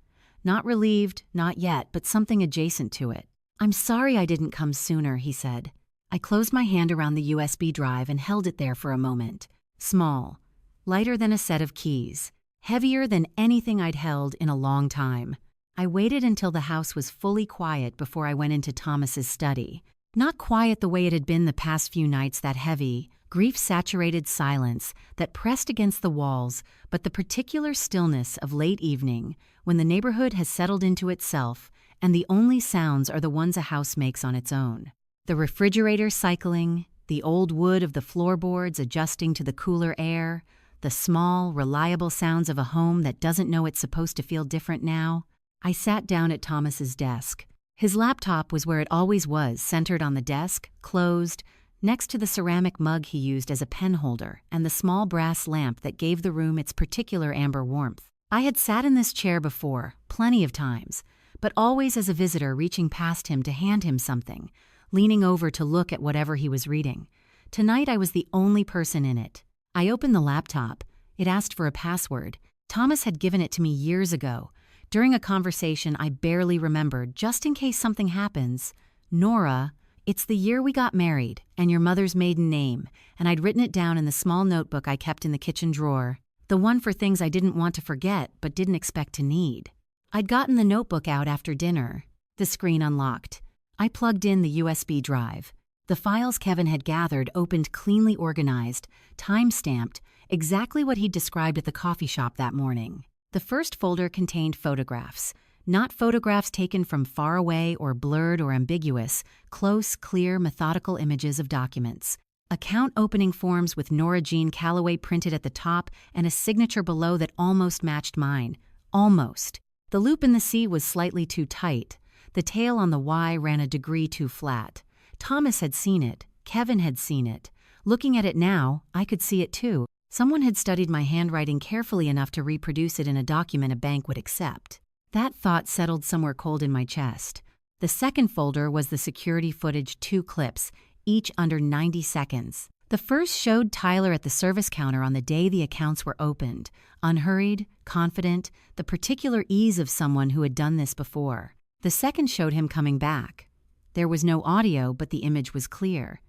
Not relieved, not yet, but something adjacent to it. "I'm sorry I didn't come sooner," he said. I closed my hand around the USB drive and held it there for a moment. Small, lighter than a set of keys, heavier than anything I'd held in a long time. I waited until the house was fully quiet before I went into Thomas's study. Not quiet the way it had been the past few nights, that heavy, grief-saturated silence that pressed against the walls, but the particular stillness of late evening when the neighborhood has settled into itself and the only sounds are the ones a house makes on its own. The refrigerator cycling, the old wood of the floorboards adjusting to the cooler air, the small, reliable sounds of a home that doesn't know it's supposed to feel different now. I sat down at Thomas's desk. His laptop was where it always was, centered on the desk, closed, next to the ceramic mug he used as a pen holder and the small brass lamp that gave the room its particular amber warmth. I had sat in this chair before, plenty of times, but always as a visitor reaching past him to hand him something, leaning over to look at whatever he was reading. Tonight I was the only person in it. I opened the laptop. It asked for a password. Thomas had given it to me years ago, during a conversation I barely remembered, just in case something happens. "Nora, it's the year we got married, and your mother's maiden name," and I'd written it down in the small notebook I kept in the kitchen drawer, the one for things I didn't want to forget but didn't expect to need. I'd gotten the notebook out after dinner. The screen unlocked. I plugged in the USB drive. The files Kevin had gathered opened cleanly organized, time-stamped, exactly what he'd described at the coffee shop that morning. The first folder contained photographs, not photographs taken from far away or blurred or ambiguous, close, clear, methodical images of documents. Account opening forms with Nora Jean Calloway printed at the top and a signature below that almost matched mine. Almost. The loop in the C was slightly too tight. The tail on the Y ran a degree too flat. Thomas had seen it. Kevin had seen it. Looking at it now, I could see it too. Someone had studied my handwriting carefully enough to reproduce it in a document a bank would accept. That thought settled somewhere cold in my chest. The second folder was the security footage, 2 clips, each under 90 seconds. The first showed Tyler at the service counter on the day the accounts were opened, unhurried, confident, the particular ease of someone who had done this before. The second showed him coming back. There was no audio, but the image was clear.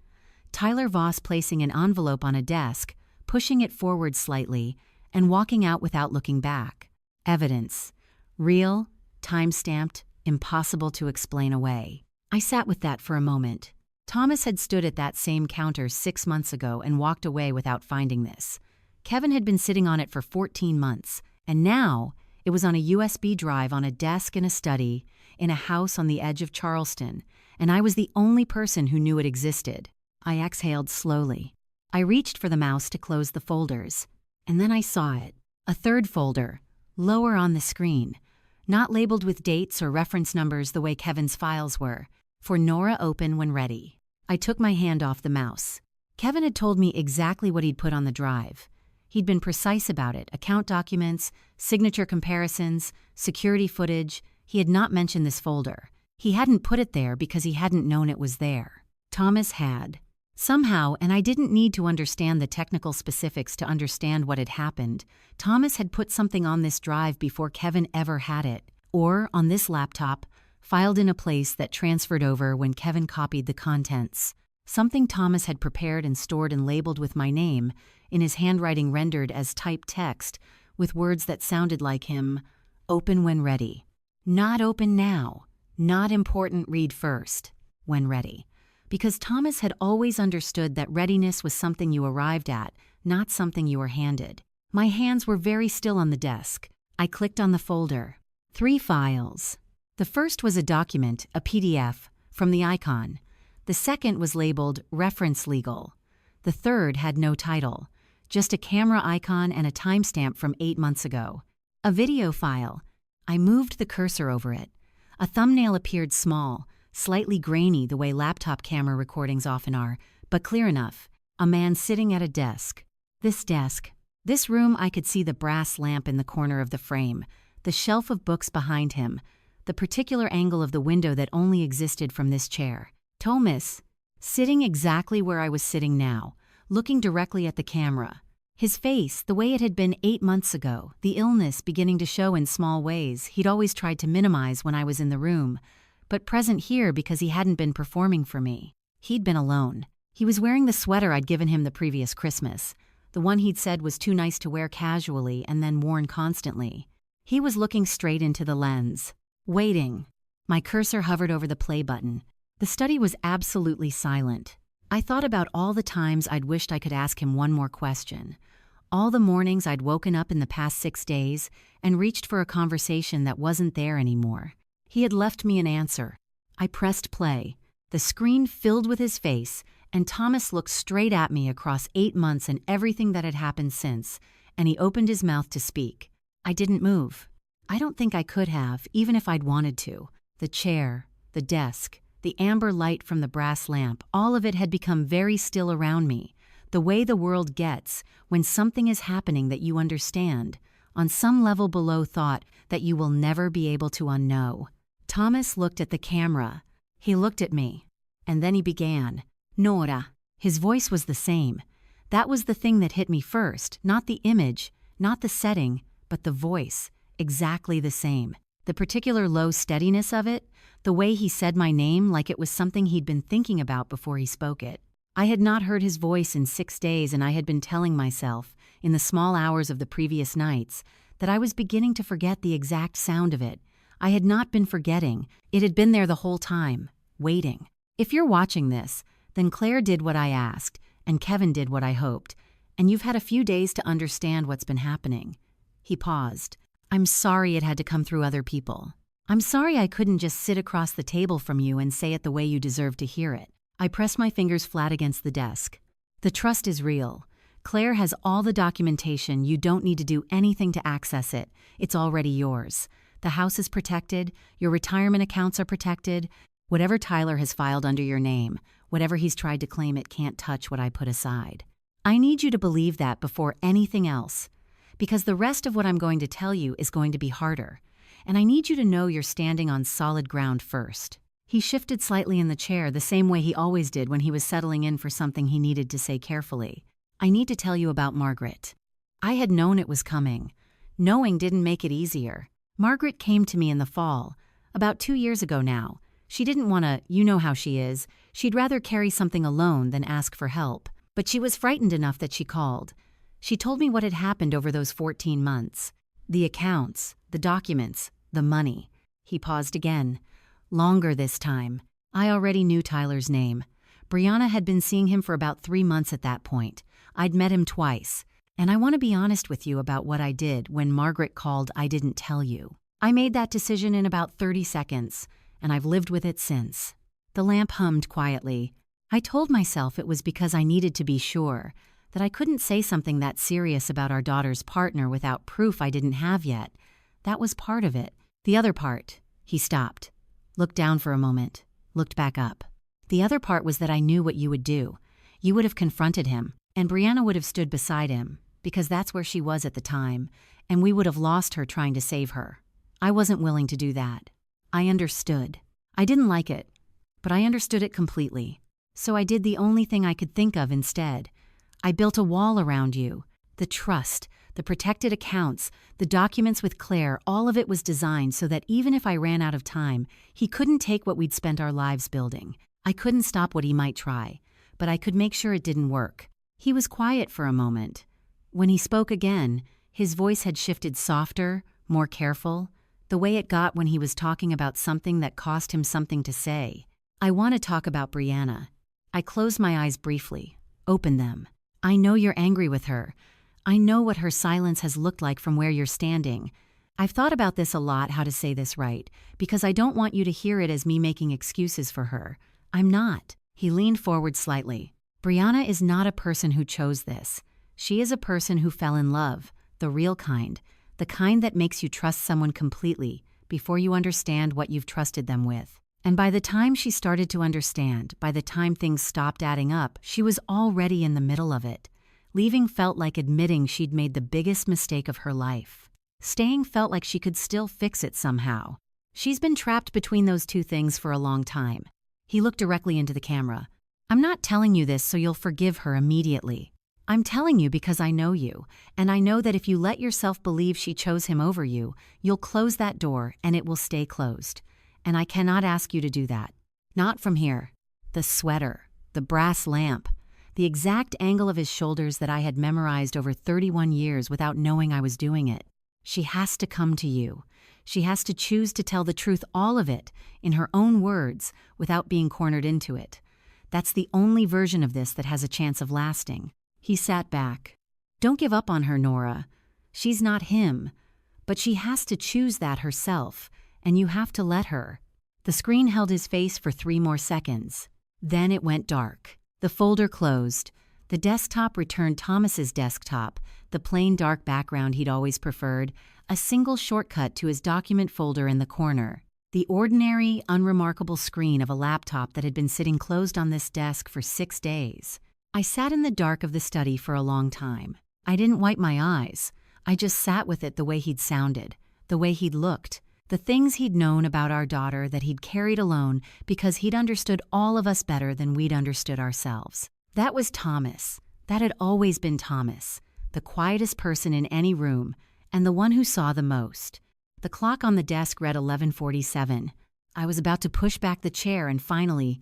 Tyler Voss placing an envelope on a desk, pushing it forward slightly, and walking out without looking back. Evidence. Real, time-stamped, impossible to explain away. I sat with that for a moment. Thomas had stood at that same counter 6 months ago and walked away without finding this. Kevin had been sitting on it for 14 months, and now it was on a USB drive on a desk in a study, in a house on the edge of Charleston, and I was the only person who knew it existed. I exhaled slowly. I reached for the mouse to close the folders, and then I saw it. A third folder, lower on the screen, not labeled with dates or reference numbers the way Kevin's files were. For Nora, open when ready. I took my hand off the mouse. Kevin had told me exactly what he'd put on the drive. He'd been precise about it: account documents, signature comparisons, security footage. He had not mentioned this folder. He hadn't put it there because he hadn't known it was there. Thomas had. Somehow, and I didn't need to understand the technical specifics to understand what had happened, Thomas had put something on this drive before Kevin ever had it, or on this laptop, filed in a place that transferred over when Kevin copied the contents. Something Thomas had prepared and stored and labeled with my name, in his handwriting rendered as typed text, with words that sounded like him: open when ready. Not open now. Not important, read first. When ready. Because Thomas had always understood that readiness was something you arrived at, not something you were handed. My hands were very still on the desk. I clicked on the folder. 3 files. The first was a document, a PDF, from the icon. The second was labeled Reference Legal. The third had no title, just a camera icon and a timestamp from 8 months ago. A video file. I moved the cursor over it. A thumbnail appeared small, slightly grainy the way laptop camera recordings often are, but clear enough. A man sitting at a desk. This room, I could see the brass lamp in the corner of the frame, the shelf of books behind him, the particular angle of the window that only existed from this chair. Thomas, sitting exactly where I was sitting now, looking directly at the camera. His face, the way it had been 8 months ago, the illness beginning to show in small ways he'd always tried to minimize when I was in the room, but present here because he hadn't been performing for me. He'd been alone. He was wearing the sweater I'd given him the previous Christmas, the one he'd said was too nice to wear casually and then worn constantly. He was looking straight into the lens, waiting. My cursor hovered over the play button. The study was absolutely silent. I thought about all the times I'd wished I could ask him one more question. All the mornings I'd woken up in the past 6 days and reached for a conversation that wasn't there anymore. He had left me an answer. I pressed play. The screen filled with his face, and Thomas looked straight at me across 8 months and everything that had happened since, and he opened his mouth to speak. I didn't move. I don't think I could have, even if I'd wanted to. The chair, the desk, the amber light from the brass lamp, all of it had become very still around me, the way the world gets when something is happening that you understand, on some level below thought that you will never be able to unknow. Thomas looked at the camera. He looked at me. And then he began. Nora. His voice was the same. That was the thing that hit me first, not the image, not the setting, but the voice, exactly the same. The particular low steadiness of it, the way he said my name like it was something he'd been thinking about before he spoke it. I had not heard his voice in 6 days, and I had been telling myself, in the small hours of the previous nights, that I was beginning to forget the exact sound of it. I had not been forgetting. It had been there the whole time, waiting. If you're watching this, then Claire did what I asked, and Kevin did what I hoped, and you've had a few days to understand what's been happening. He paused. I'm sorry it had to come through other people. I'm sorry I couldn't just sit across the table from you and say it the way you deserve to hear it. I pressed my fingers flat against the desk. The trust is real. Claire has all the documentation. You don't need to do anything to access it. It's already yours. The house is protected. Your retirement accounts are protected. Whatever Tyler has filed under your name, whatever he's tried to claim, it can't touch what I put aside. I need you to believe that before anything else, because the rest of what I'm going to tell you is going to be harder, and I need you to know you're standing on solid ground first. He shifted slightly in the chair the same way he always did when he was settling in for something he needed to say carefully. I need to tell you about Margaret. I had known it was coming. Knowing didn't make it easier. Margaret came to me in the fall, about 2 years ago now. She didn't want to, you know how she is. She'd rather carry something alone than ask for help. But she was frightened enough that she called. She told me what had happened over those 14 months. The accounts, the documents, the money. He paused again. Longer this time. I already knew Tyler's name. Brianna had been seeing him for about 3 months at that point. I'd met him twice. And I want to be honest with you about what I did when Margaret called. I didn't tell you. I made that decision in about 30 seconds. And I've lived with it since. The lamp hummed quietly. I told myself it was because I needed to be sure, that I couldn't say something that serious about our daughter's partner without proof I didn't have yet. That was part of it. The other part, he stopped, looked down for a moment, looked back up. The other part was that I knew what you would do. You would have confronted him, and Brianna would have stood beside him, because that's where she was at the time, and we would have lost her trying to save her. I wasn't willing to do that. I understood. I didn't like it, but I understood it completely. So I did the only thing I could think of instead. I built a wall around you. The trust, the protected accounts, the documents with Claire, all of it was designed so that even if I ran out of time, he couldn't take what we'd spent our lives building. I couldn't stop what he might try, but I could make sure it didn't work. He was quiet for a moment. When he spoke again, his voice had shifted softer, more careful, the way it got when he was talking about something that cost him something to say. I want to talk about Brianna. I closed my eyes briefly, opened them. I know you're angry with her. I know what her silence has looked like from where you're standing. I've thought about this a lot, how to say this right, because I don't want you to hear it as me making excuses for her. I'm not. He leaned forward slightly. Brianna is not a person who chose this. She is a person who fell in love, the real kind, the kind that makes you trust someone completely before you understand what you've trusted them with. And by the time she started to understand, by the time things stopped adding up, she was already in the middle of it. Leaving felt like admitting she'd made the biggest mistake of her life. Staying felt like she could still fix it somehow. She's been trapped between those two things for a long time. He looked directly into the camera. I'm not telling you this so you'll forgive her immediately. I'm telling you because I know you, and I know that if you let yourself believe she chose him over you, you'll close that door and it will stay closed. And I cannot ask you to do that. Not from here. The sweater, the brass lamp, the exact angle of his shoulders that I had memorized over 31 years without knowing I was doing it. She has to come to you. She has to choose to tell the truth, all of it, in her own words, without being cornered into it. That's the only version of this that has a chance of lasting. He sat back. Don't give up on her, Nora. She's not him. But she has to choose that herself, and you have to let her. The screen held his face for 3 more seconds. Then it went dark. The folder closed. The desktop returned Thomas's desktop, the plain dark background he'd always preferred, a single shortcut to his document folder in the corner. The ordinary, unremarkable screen of a laptop that had been sitting closed on this desk for 6 days. I sat in the dark of the study for a long time. I didn't wipe my eyes. I just sat with it the way he'd sounded, the way he'd looked, the things he'd known about our daughter that he'd carried alone because he'd understood all of us better than we'd understood ourselves. That was Thomas. That had always been Thomas, the quietest person in any room, and the one who saw the most. The clock on the desk read 11:47. I was about to push back the chair and finally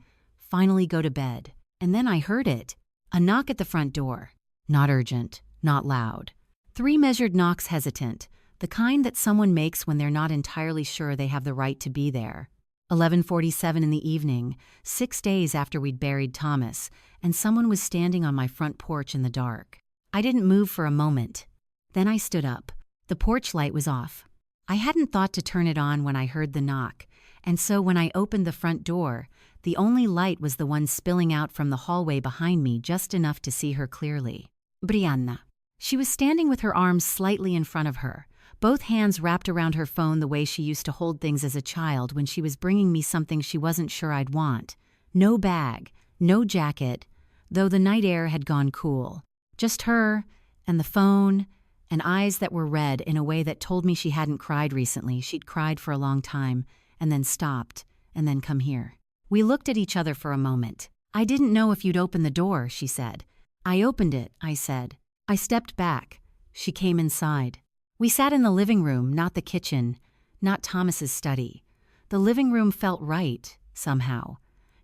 go to bed. And then I heard it. A knock at the front door. Not urgent, not loud. 3 measured knocks, hesitant, the kind that someone makes when they're not entirely sure they have the right to be there. 11:47 in the evening, 6 days after we'd buried Thomas, and someone was standing on my front porch in the dark. I didn't move for a moment. Then I stood up. The porch light was off. I hadn't thought to turn it on when I heard the knock, and so when I opened the front door, the only light was the one spilling out from the hallway behind me, just enough to see her clearly. Brianna. She was standing with her arms slightly in front of her, both hands wrapped around her phone the way she used to hold things as a child when she was bringing me something she wasn't sure I'd want. No bag, no jacket, though the night air had gone cool. Just her, and the phone, and eyes that were red in a way that told me she hadn't cried recently. She'd cried for a long time, and then stopped, and then come here. We looked at each other for a moment. I didn't know if you'd open the door, she said. I opened it, I said. I stepped back. She came inside. We sat in the living room, not the kitchen, not Thomas's study. The living room felt right, somehow.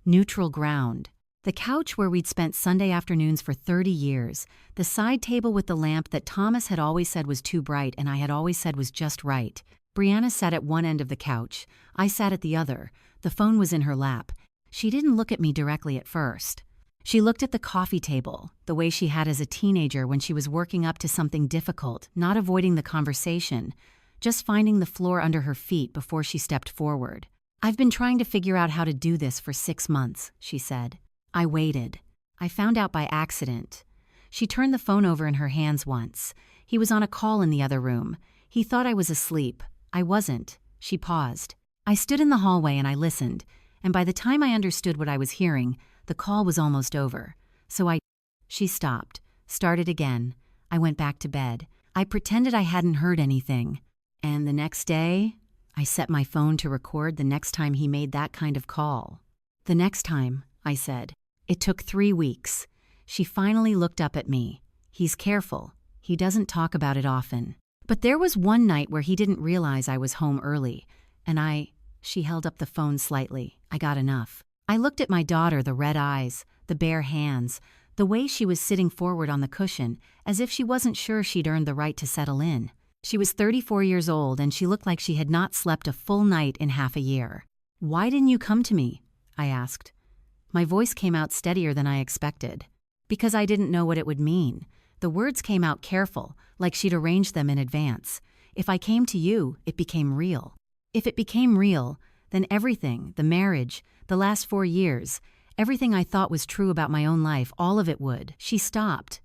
Neutral ground. The couch where we'd spent Sunday afternoons for 30 years, the side table with the lamp that Thomas had always said was too bright and I had always said was just right. Brianna sat at one end of the couch. I sat at the other. The phone was in her lap. She didn't look at me directly at first. She looked at the coffee table, the way she had as a teenager when she was working up to something difficult, not avoiding the conversation, just finding the floor under her feet before she stepped forward. I've been trying to figure out how to do this for 6 months, she said. I waited. I found out by accident. She turned the phone over in her hands once. He was on a call in the other room. He thought I was asleep. I wasn't. She paused. I stood in the hallway and I listened, and by the time I understood what I was hearing, the call was almost over. She stopped, started again. I went back to bed. I pretended I hadn't heard anything. And the next day, I set my phone to record the next time he made that kind of call. The next time, I said. It took 3 weeks. She finally looked up at me. He's careful. He doesn't talk about it often. But there was one night where he didn't realize I was home early, and she held up the phone slightly. I got enough. I looked at my daughter, the red eyes, the bare hands, the way she was sitting forward on the cushion, as if she wasn't sure she'd earned the right to settle in. She was 34 years old, and she looked like she had not slept a full night in half a year. Why didn't you come to me? I asked. My voice came out steadier than I expected. Because I didn't know what it would mean. The words came out careful, like she'd arranged them in advance. If I came to you, it became real. If it became real, then everything, the marriage, the last 4 years, everything I thought was true about my own life, all of it would. She stopped.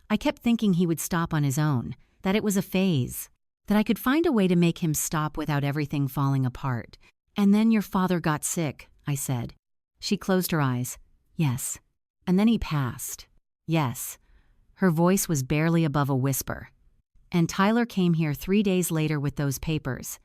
I kept thinking he would stop on his own, that it was a phase, that I could find a way to make him stop without everything falling apart. And then your father got sick, I said. She closed her eyes. Yes. And then he passed. Yes. Her voice was barely above a whisper. And Tyler came here 3 days later with those papers.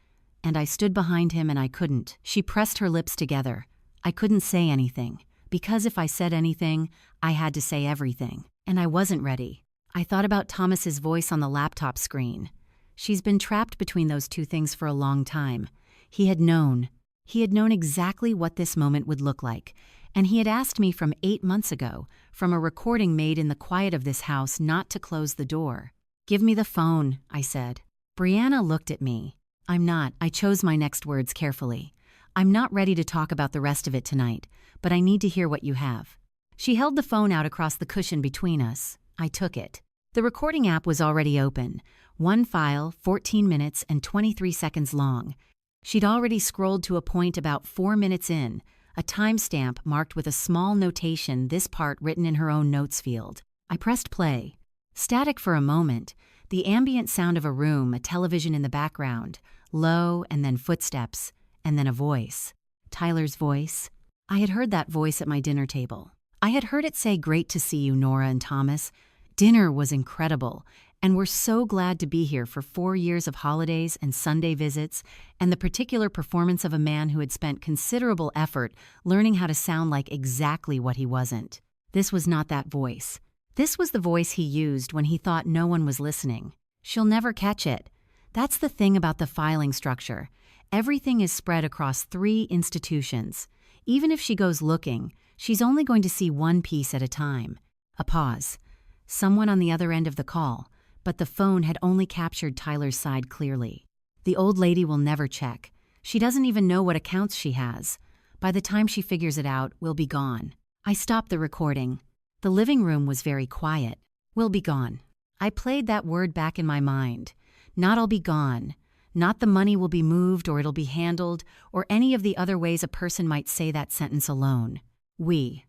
and I stood behind him and I couldn't. She pressed her lips together. I couldn't say anything, because if I said anything, I had to say everything. And I wasn't ready. I thought about Thomas's voice on the laptop screen. She's been trapped between those two things for a long time. He had known. He had known exactly what this moment would look like, and he had asked me from 8 months ago, from a recording made in the quiet of this house, not to close the door. "Give me the phone," I said. Brianna looked at me. I chose my next words carefully. "I'm not ready to talk about the rest of it tonight, but I need to hear what you have." She held the phone out across the cushion between us. I took it. The recording app was already open. One file, 14 minutes and 23 seconds long. She'd already scrolled to a point about 4 minutes in, a timestamp marked with a small notation, this part written in her own notes field. I pressed play. Static for a moment, the ambient sound of a room, a television in the background, low and then footsteps, and then a voice. Tyler's voice. I had heard that voice at my dinner table. I had heard it say, "Great to see you, Nora and Thomas. Dinner was incredible, and we're so glad to be here for 4 years of holidays and Sunday visits, and the particular performance of a man who had spent considerable effort learning how to sound like exactly what he wasn't." This was not that voice. This was the voice he used when he thought no one was listening. She'll never catch it. That's the thing about the filing structure. Everything is spread across 3 institutions. Even if she goes looking, she's only going to see one piece at a time. A pause. Someone on the other end of the call, but the phone had only captured Tyler's side clearly. The old lady will never check. She doesn't even know what accounts she has. By the time she figures it out, we'll be gone. I stopped the recording. The living room was very quiet. We'll be gone. I played that word back in my mind. Not I'll be gone. Not the money will be moved or it'll be handled, or any of the other ways a person might say that sentence alone. We.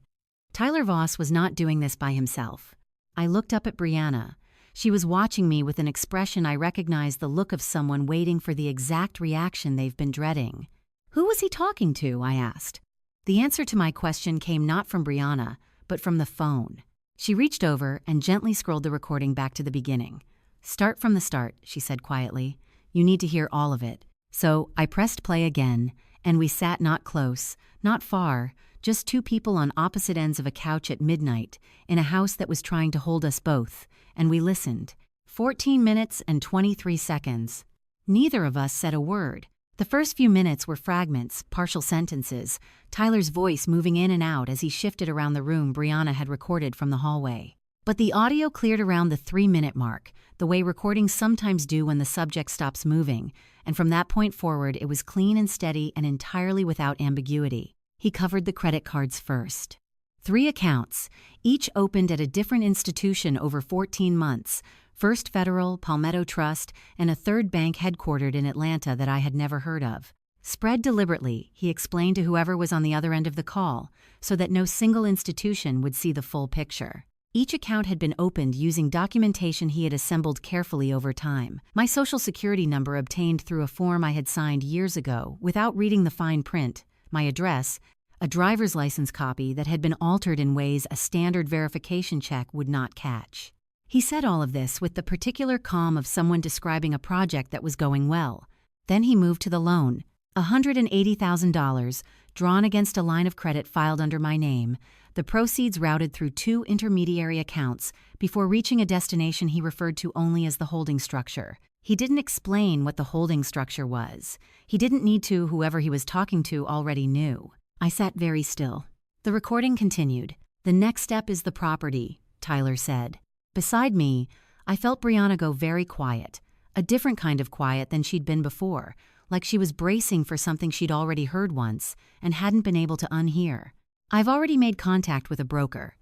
Tyler Voss was not doing this by himself. I looked up at Brianna. She was watching me with an expression I recognized, the look of someone waiting for the exact reaction they've been dreading. "Who was he talking to?" I asked. The answer to my question came not from Brianna, but from the phone. She reached over and gently scrolled the recording back to the beginning. "Start from the start," she said quietly. "You need to hear all of it." So I pressed play again, and we sat not close, not far, just 2 people on opposite ends of a couch at midnight, in a house that was trying to hold us both, and we listened. 14 minutes and 23 seconds. Neither of us said a word. The first few minutes were fragments, partial sentences, Tyler's voice moving in and out as he shifted around the room Brianna had recorded from the hallway. But the audio cleared around the 3-minute mark, the way recordings sometimes do when the subject stops moving, and from that point forward it was clean and steady and entirely without ambiguity. He covered the credit cards first. 3 accounts, each opened at a different institution over 14 months, First Federal, Palmetto Trust, and a third bank headquartered in Atlanta that I had never heard of. Spread deliberately, he explained to whoever was on the other end of the call, so that no single institution would see the full picture. Each account had been opened using documentation he had assembled carefully over time. My Social Security number obtained through a form I had signed years ago without reading the fine print, my address, a driver's license copy that had been altered in ways a standard verification check would not catch. He said all of this with the particular calm of someone describing a project that was going well. Then he moved to the loan, $180,000, drawn against a line of credit filed under my name, the proceeds routed through 2 intermediary accounts before reaching a destination he referred to only as the holding structure. He didn't explain what the holding structure was. He didn't need to. Whoever he was talking to already knew. I sat very still. The recording continued. "The next step is the property," Tyler said. Beside me, I felt Brianna go very quiet, a different kind of quiet than she'd been before, like she was bracing for something she'd already heard once and hadn't been able to unhear. "I've already made contact with a broker.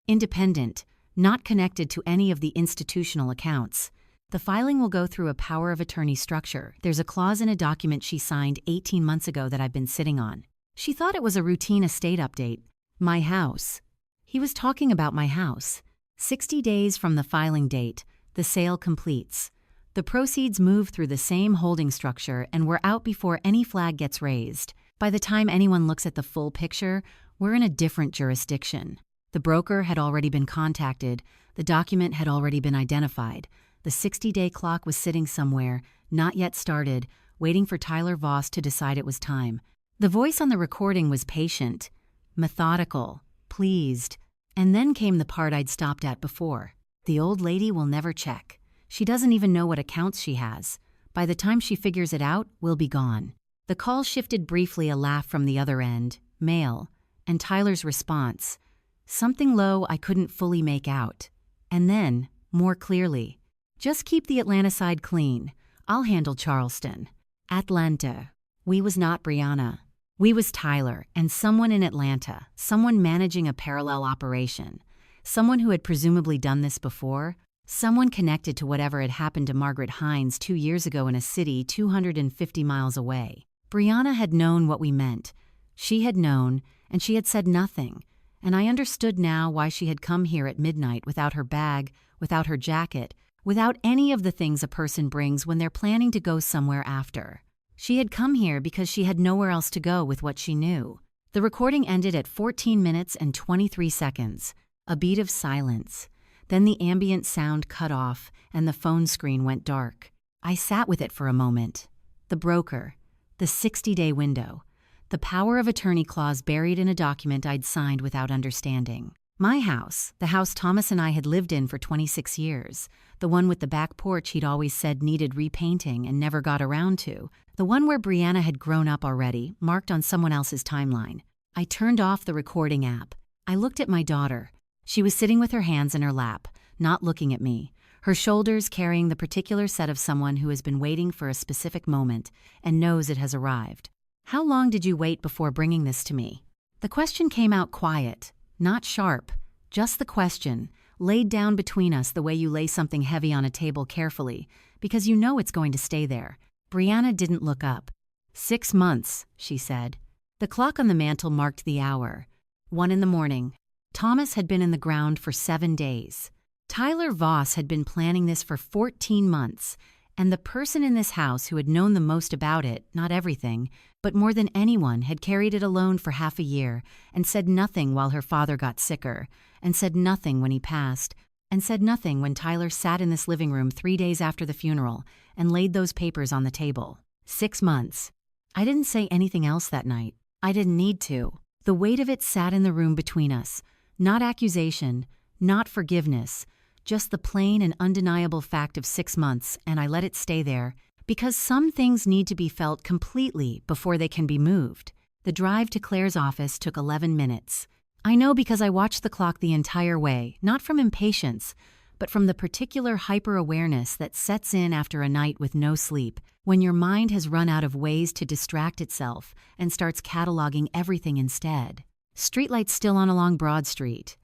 Independent, not connected to any of the institutional accounts. The filing will go through a power of attorney structure. There's a clause in a document she signed 18 months ago that I've been sitting on." She thought it was a routine estate update. My house. He was talking about my house. 60 days from the filing date, the sale completes. The proceeds move through the same holding structure and we're out before any flag gets raised. By the time anyone looks at the full picture, we're in a different jurisdiction. The broker had already been contacted. The document had already been identified. The 60-day clock was sitting somewhere, not yet started, waiting for Tyler Voss to decide it was time. The voice on the recording was patient, methodical, pleased, and then came the part I'd stopped at before. The old lady will never check. She doesn't even know what accounts she has. By the time she figures it out, we'll be gone. The call shifted briefly, a laugh from the other end, male, and Tyler's response, something low I couldn't fully make out. And then, more clearly, just keep the Atlanta side clean. I'll handle Charleston. Atlanta. We was not Brianna. We was Tyler and someone in Atlanta, someone managing a parallel operation, someone who had presumably done this before, someone connected to whatever had happened to Margaret Hines 2 years ago in a city 250 miles away. Brianna had known what we meant. She had known, and she had said nothing, and I understood now why she had come here at midnight without her bag, without her jacket, without any of the things a person brings when they're planning to go somewhere after. She had come here because she had nowhere else to go with what she knew. The recording ended at 14 minutes and 23 seconds, a beat of silence. Then the ambient sound cut off and the phone screen went dark. I sat with it for a moment. The broker, the 60-day window, the power of attorney clause buried in a document I'd signed without understanding. My house, the house Thomas and I had lived in for 26 years, the one with the back porch he'd always said needed repainting and never got around to, the one where Brianna had grown up already, marked on someone else's timeline. I turned off the recording app. I looked at my daughter. She was sitting with her hands in her lap, not looking at me, her shoulders carrying the particular set of someone who has been waiting for a specific moment and knows it has arrived. How long did you wait before bringing this to me? The question came out quiet, not sharp, just the question, laid down between us the way you lay something heavy on a table carefully, because you know it's going to stay there. Brianna didn't look up. 6 months, she said. The clock on the mantel marked the hour. 1 in the morning. Thomas had been in the ground for 7 days. Tyler Voss had been planning this for 14 months, and the person in this house who had known the most about it, not everything, but more than anyone, had carried it alone for half a year and said nothing while her father got sicker, and said nothing when he passed, and said nothing when Tyler sat in this living room 3 days after the funeral and laid those papers on the table. 6 months. I didn't say anything else that night. I didn't need to. The weight of it sat in the room between us. Not accusation, not forgiveness, just the plain and undeniable fact of 6 months, and I let it stay there, because some things need to be felt completely before they can be moved. The drive to Claire's office took 11 minutes. I know because I watched the clock the entire way, not from impatience, but from the particular hyper-awareness that sets in after a night with no sleep, when your mind has run out of ways to distract itself and starts cataloging everything instead. Streetlights still on along Broad Street.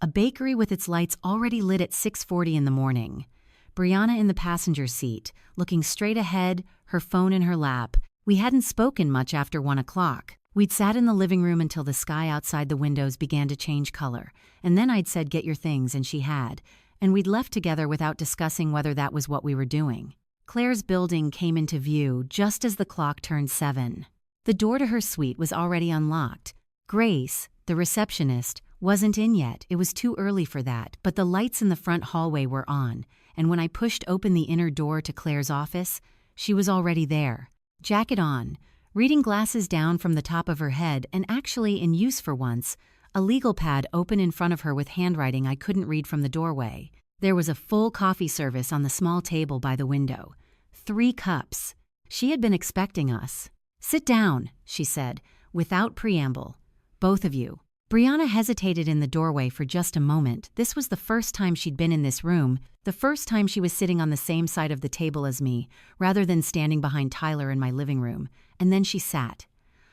A bakery with its lights already lit at 6:40 in the morning. Brianna in the passenger seat, looking straight ahead, her phone in her lap. We hadn't spoken much after 1 o'clock. We'd sat in the living room until the sky outside the windows began to change color, and then I'd said, "Get your things," and she had, and we'd left together without discussing whether that was what we were doing. Claire's building came into view just as the clock turned 7. The door to her suite was already unlocked. Grace, the receptionist, wasn't in yet. It was too early for that, but the lights in the front hallway were on, and when I pushed open the inner door to Claire's office, she was already there. Jacket on, reading glasses down from the top of her head, and actually in use for once, a legal pad open in front of her with handwriting I couldn't read from the doorway. There was a full coffee service on the small table by the window. 3 cups. She had been expecting us. "Sit down," she said, without preamble. "Both of you." Brianna hesitated in the doorway for just a moment. This was the first time she'd been in this room, the first time she was sitting on the same side of the table as me, rather than standing behind Tyler in my living room. And then she sat.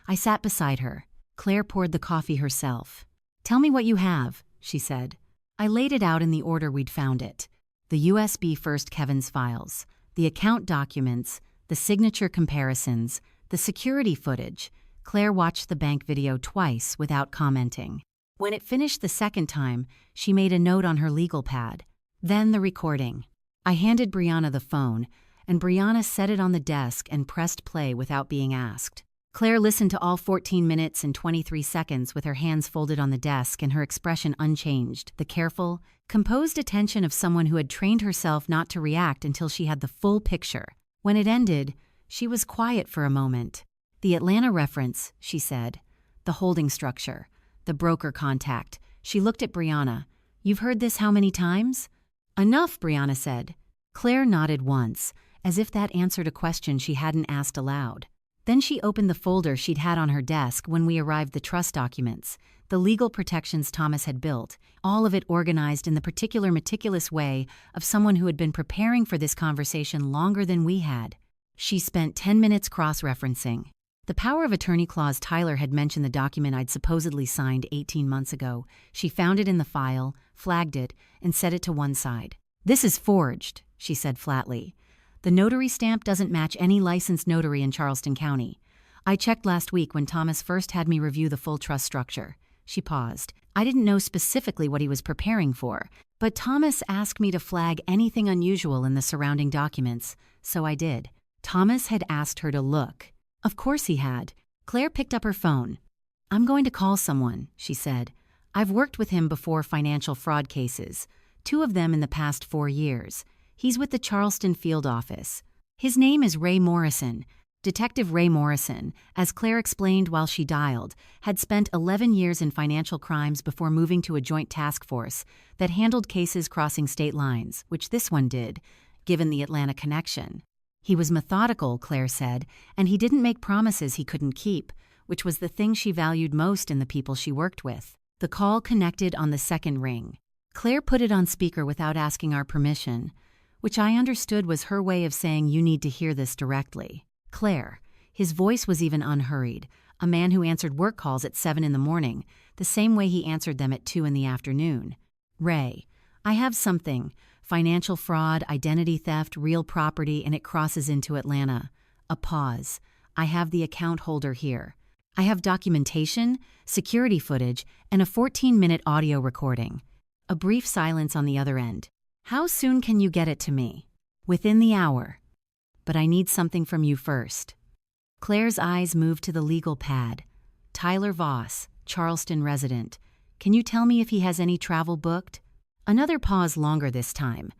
I sat beside her. Claire poured the coffee herself. "Tell me what you have," she said. I laid it out in the order we'd found it. The USB first Kevin's files, the account documents, the signature comparisons, the security footage. Claire watched the bank video twice without commenting. When it finished the second time, she made a note on her legal pad. Then the recording. I handed Brianna the phone, and Brianna set it on the desk and pressed play without being asked. Claire listened to all 14 minutes and 23 seconds with her hands folded on the desk and her expression unchanged, the careful, composed attention of someone who had trained herself not to react until she had the full picture. When it ended, She was quiet for a moment. "The Atlanta reference," she said. "The holding structure. The broker contact." She looked at Brianna. "You've heard this how many times?" "Enough," Brianna said. Claire nodded once, as if that answered a question she hadn't asked aloud. Then she opened the folder she'd had on her desk when we arrived, the trust documents, the legal protections Thomas had built, all of it organized in the particular meticulous way of someone who had been preparing for this conversation longer than we had. She spent 10 minutes cross-referencing. The power of attorney clause. Tyler had mentioned the document I'd supposedly signed 18 months ago. She found it in the file, flagged it, and set it to one side. "This is forged," she said flatly. "The notary stamp doesn't match any licensed notary in Charleston County. I checked last week when Thomas first had me review the full trust structure." She paused. "I didn't know specifically what he was preparing for, but Thomas asked me to flag anything unusual in the surrounding documents, so I did." Thomas had asked her to look. Of course he had. Claire picked up her phone. "I'm going to call someone," she said. "I've worked with him before financial fraud cases, 2 of them in the past 4 years. He's with the Charleston field office. His name is Ray Morrison." Detective Ray Morrison, as Claire explained while she dialed, had spent 11 years in financial crimes before moving to a joint task force that handled cases crossing state lines, which this one did, given the Atlanta connection. He was methodical, Claire said, and he didn't make promises he couldn't keep, which was the thing she valued most in the people she worked with. The call connected on the second ring. Claire put it on speaker without asking our permission, which I understood was her way of saying, "You need to hear this directly." "Claire." His voice was even unhurried, a man who answered work calls at 7 in the morning, the same way he answered them at 2 in the afternoon. "Ray, I have something. Financial fraud, identity theft, real property, and it crosses into Atlanta." A pause. "I have the account holder here. I have documentation, security footage, and a 14-minute audio recording." A brief silence on the other end. "How soon can you get it to me?" "Within the hour. But I need something from you first." Claire's eyes moved to the legal pad. "Tyler Voss, Charleston resident. Can you tell me if he has any travel booked?" Another pause, longer this time.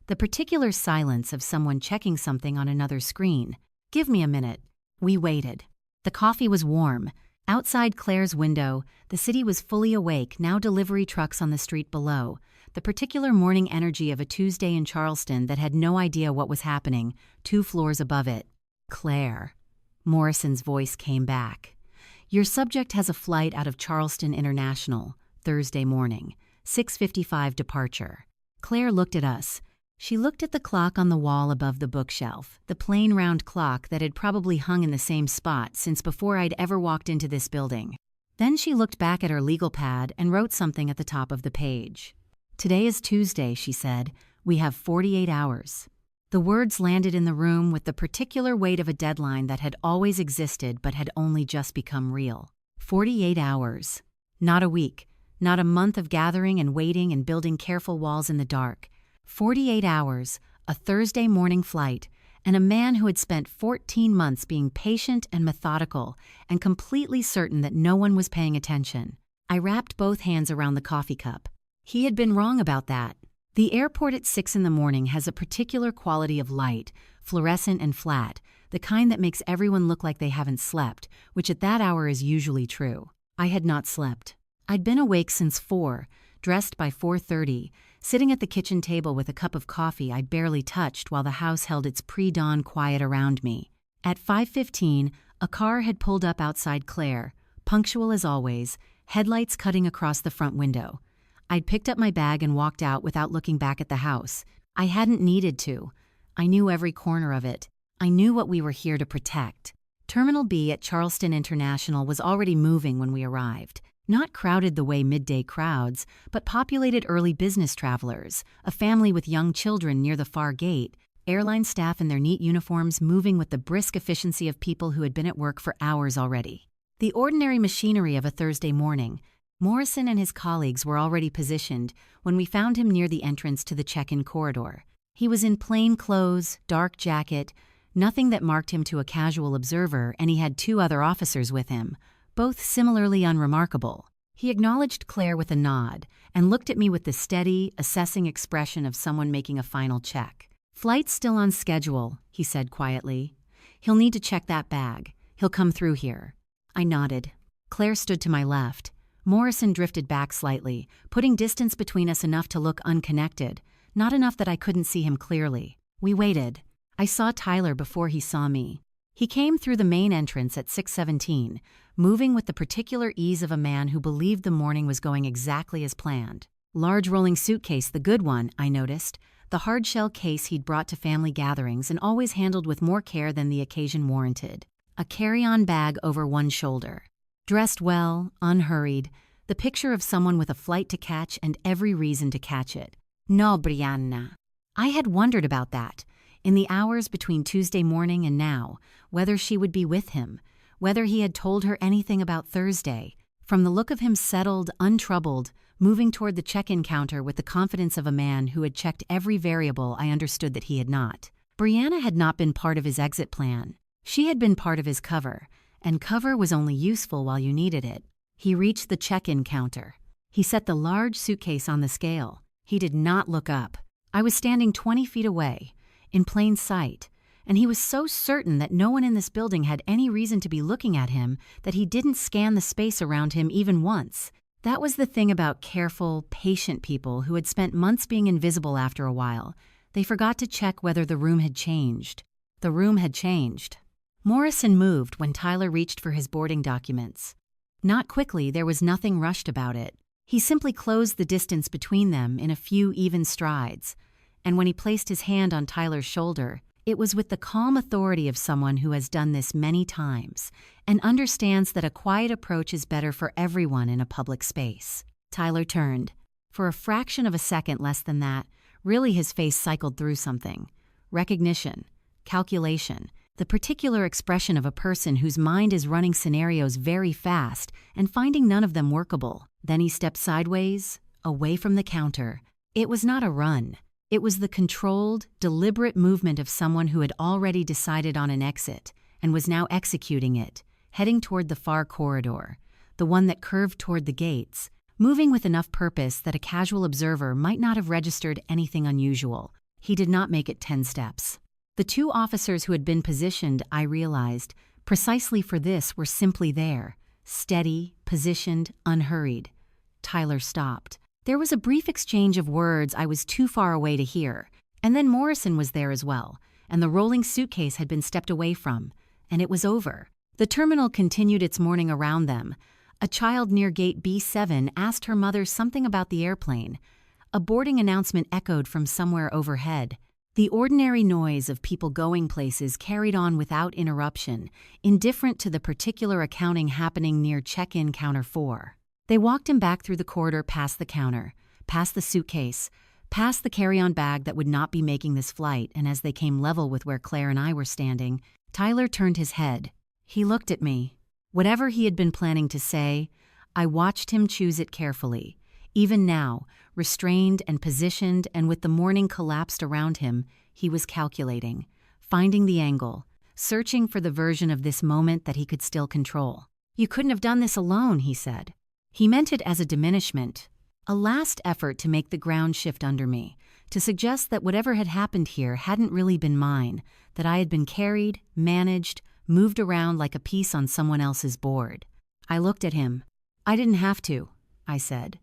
The particular silence of someone checking something on another screen. "Give me a minute." We waited. The coffee was warm. Outside Claire's window, the city was fully awake, now delivery trucks on the street below. The particular morning energy of a Tuesday in Charleston that had no idea what was happening, 2 floors above it. "Claire." Morrison's voice came back. "Your subject has a flight out of Charleston International, Thursday morning, 6:55 departure." Claire looked at us. She looked at the clock on the wall above the bookshelf, the plain round clock that had probably hung in the same spot since before I'd ever walked into this building. Then she looked back at her legal pad and wrote something at the top of the page. "Today is Tuesday," she said. "We have 48 hours." The words landed in the room with the particular weight of a deadline that had always existed but had only just become real. 48 hours. Not a week. Not a month of gathering and waiting and building careful walls in the dark. 48 hours, a Thursday morning flight, and a man who had spent 14 months being patient and methodical and completely certain that no one was paying attention. I wrapped both hands around the coffee cup. He had been wrong about that. The airport at 6 in the morning has a particular quality of light, fluorescent and flat, the kind that makes everyone look like they haven't slept, which at that hour is usually true. I had not slept. I'd been awake since 4, dressed by 4:30, sitting at the kitchen table with a cup of coffee I'd barely touched while the house held its pre-dawn quiet around me. At 5:15, a car had pulled up outside Claire, punctual as always, headlights cutting across the front window. I'd picked up my bag and walked out without looking back at the house. I hadn't needed to. I knew every corner of it. I knew what we were here to protect. Terminal B at Charleston International was already moving when we arrived. Not crowded the way midday crowds, but populated early business travelers, a family with young children near the far gate, airline staff in their neat uniforms moving with the brisk efficiency of people who had been at work for hours already. The ordinary machinery of a Thursday morning. Morrison and his colleagues were already positioned when we found him near the entrance to the check-in corridor. He was in plain clothes, dark jacket, nothing that marked him to a casual observer, and he had 2 other officers with him, both similarly unremarkable. He acknowledged Claire with a nod and looked at me with the steady, assessing expression of someone making a final check. "Flight's still on schedule," he said quietly. He'll need to check that bag. He'll come through here." I nodded. Claire stood to my left. Morrison drifted back slightly, putting distance between us enough to look unconnected, not enough that I couldn't see him clearly. We waited. I saw Tyler before he saw me. He came through the main entrance at 6:17, moving with the particular ease of a man who believed the morning was going exactly as planned. Large rolling suitcase, the good one, I noticed, the hard-shell case he'd brought to family gatherings and always handled with more care than the occasion warranted. A carry-on bag over one shoulder. Dressed well, unhurried, the picture of someone with a flight to catch and every reason to catch it. No, Brianna. I had wondered about that, in the hours between Tuesday morning and now, whether she would be with him, whether he had told her anything about Thursday. From the look of him settled, untroubled, moving toward the check-in counter with the confidence of a man who had checked every variable, I understood that he had not. Brianna had not been part of his exit plan. She had been part of his cover, and cover was only useful while you needed it. He reached the check-in counter. He set the large suitcase on the scale. He did not look up. I was standing 20 feet away, in plain sight, and he was so certain that no one in this building had any reason to be looking at him that he didn't scan the space around him even once. That was the thing about careful, patient people who had spent months being invisible after a while. They forgot to check whether the room had changed. The room had changed. Morrison moved when Tyler reached for his boarding documents. Not quickly, there was nothing rushed about it. He simply closed the distance between them in a few even strides, and when he placed his hand on Tyler's shoulder, it was with the calm authority of someone who has done this many times and understands that a quiet approach is better for everyone in a public space. Tyler turned. For a fraction of a second less than that, really his face cycled through something. Recognition, calculation, the particular expression of a person whose mind is running scenarios very fast and finding none of them workable. Then he stepped sideways, away from the counter. It was not a run. It was the controlled, deliberate movement of someone who had already decided on an exit and was now executing it, heading toward the far corridor, the one that curved toward the gates, moving with enough purpose that a casual observer might not have registered anything unusual. He did not make it 10 steps. The two officers who had been positioned, I realized, precisely for this were simply there, steady, positioned, unhurried. Tyler stopped. There was a brief exchange of words I was too far away to hear, and then Morrison was there as well, and the rolling suitcase had been stepped away from, and it was over. The terminal continued its morning around them. A child near gate B7 asked her mother something about the airplane. A boarding announcement echoed from somewhere overhead. The ordinary noise of people going places carried on without interruption, indifferent to the particular accounting happening near check-in counter 4. They walked him back through the corridor past the counter, past the suitcase, past the carry-on bag that would not be making this flight, and as they came level with where Claire and I were standing, Tyler turned his head. He looked at me. Whatever he had been planning to say, I watched him choose it carefully. Even now, restrained and positioned and with the morning collapsed around him, he was calculating, finding the angle, searching for the version of this moment that he could still control. "You couldn't have done this alone," he said. He meant it as a diminishment, a last effort to make the ground shift under me, to suggest that whatever had happened here hadn't really been mine, that I had been carried, managed, moved around like a piece on someone else's board. I looked at him. "I didn't have to," I said.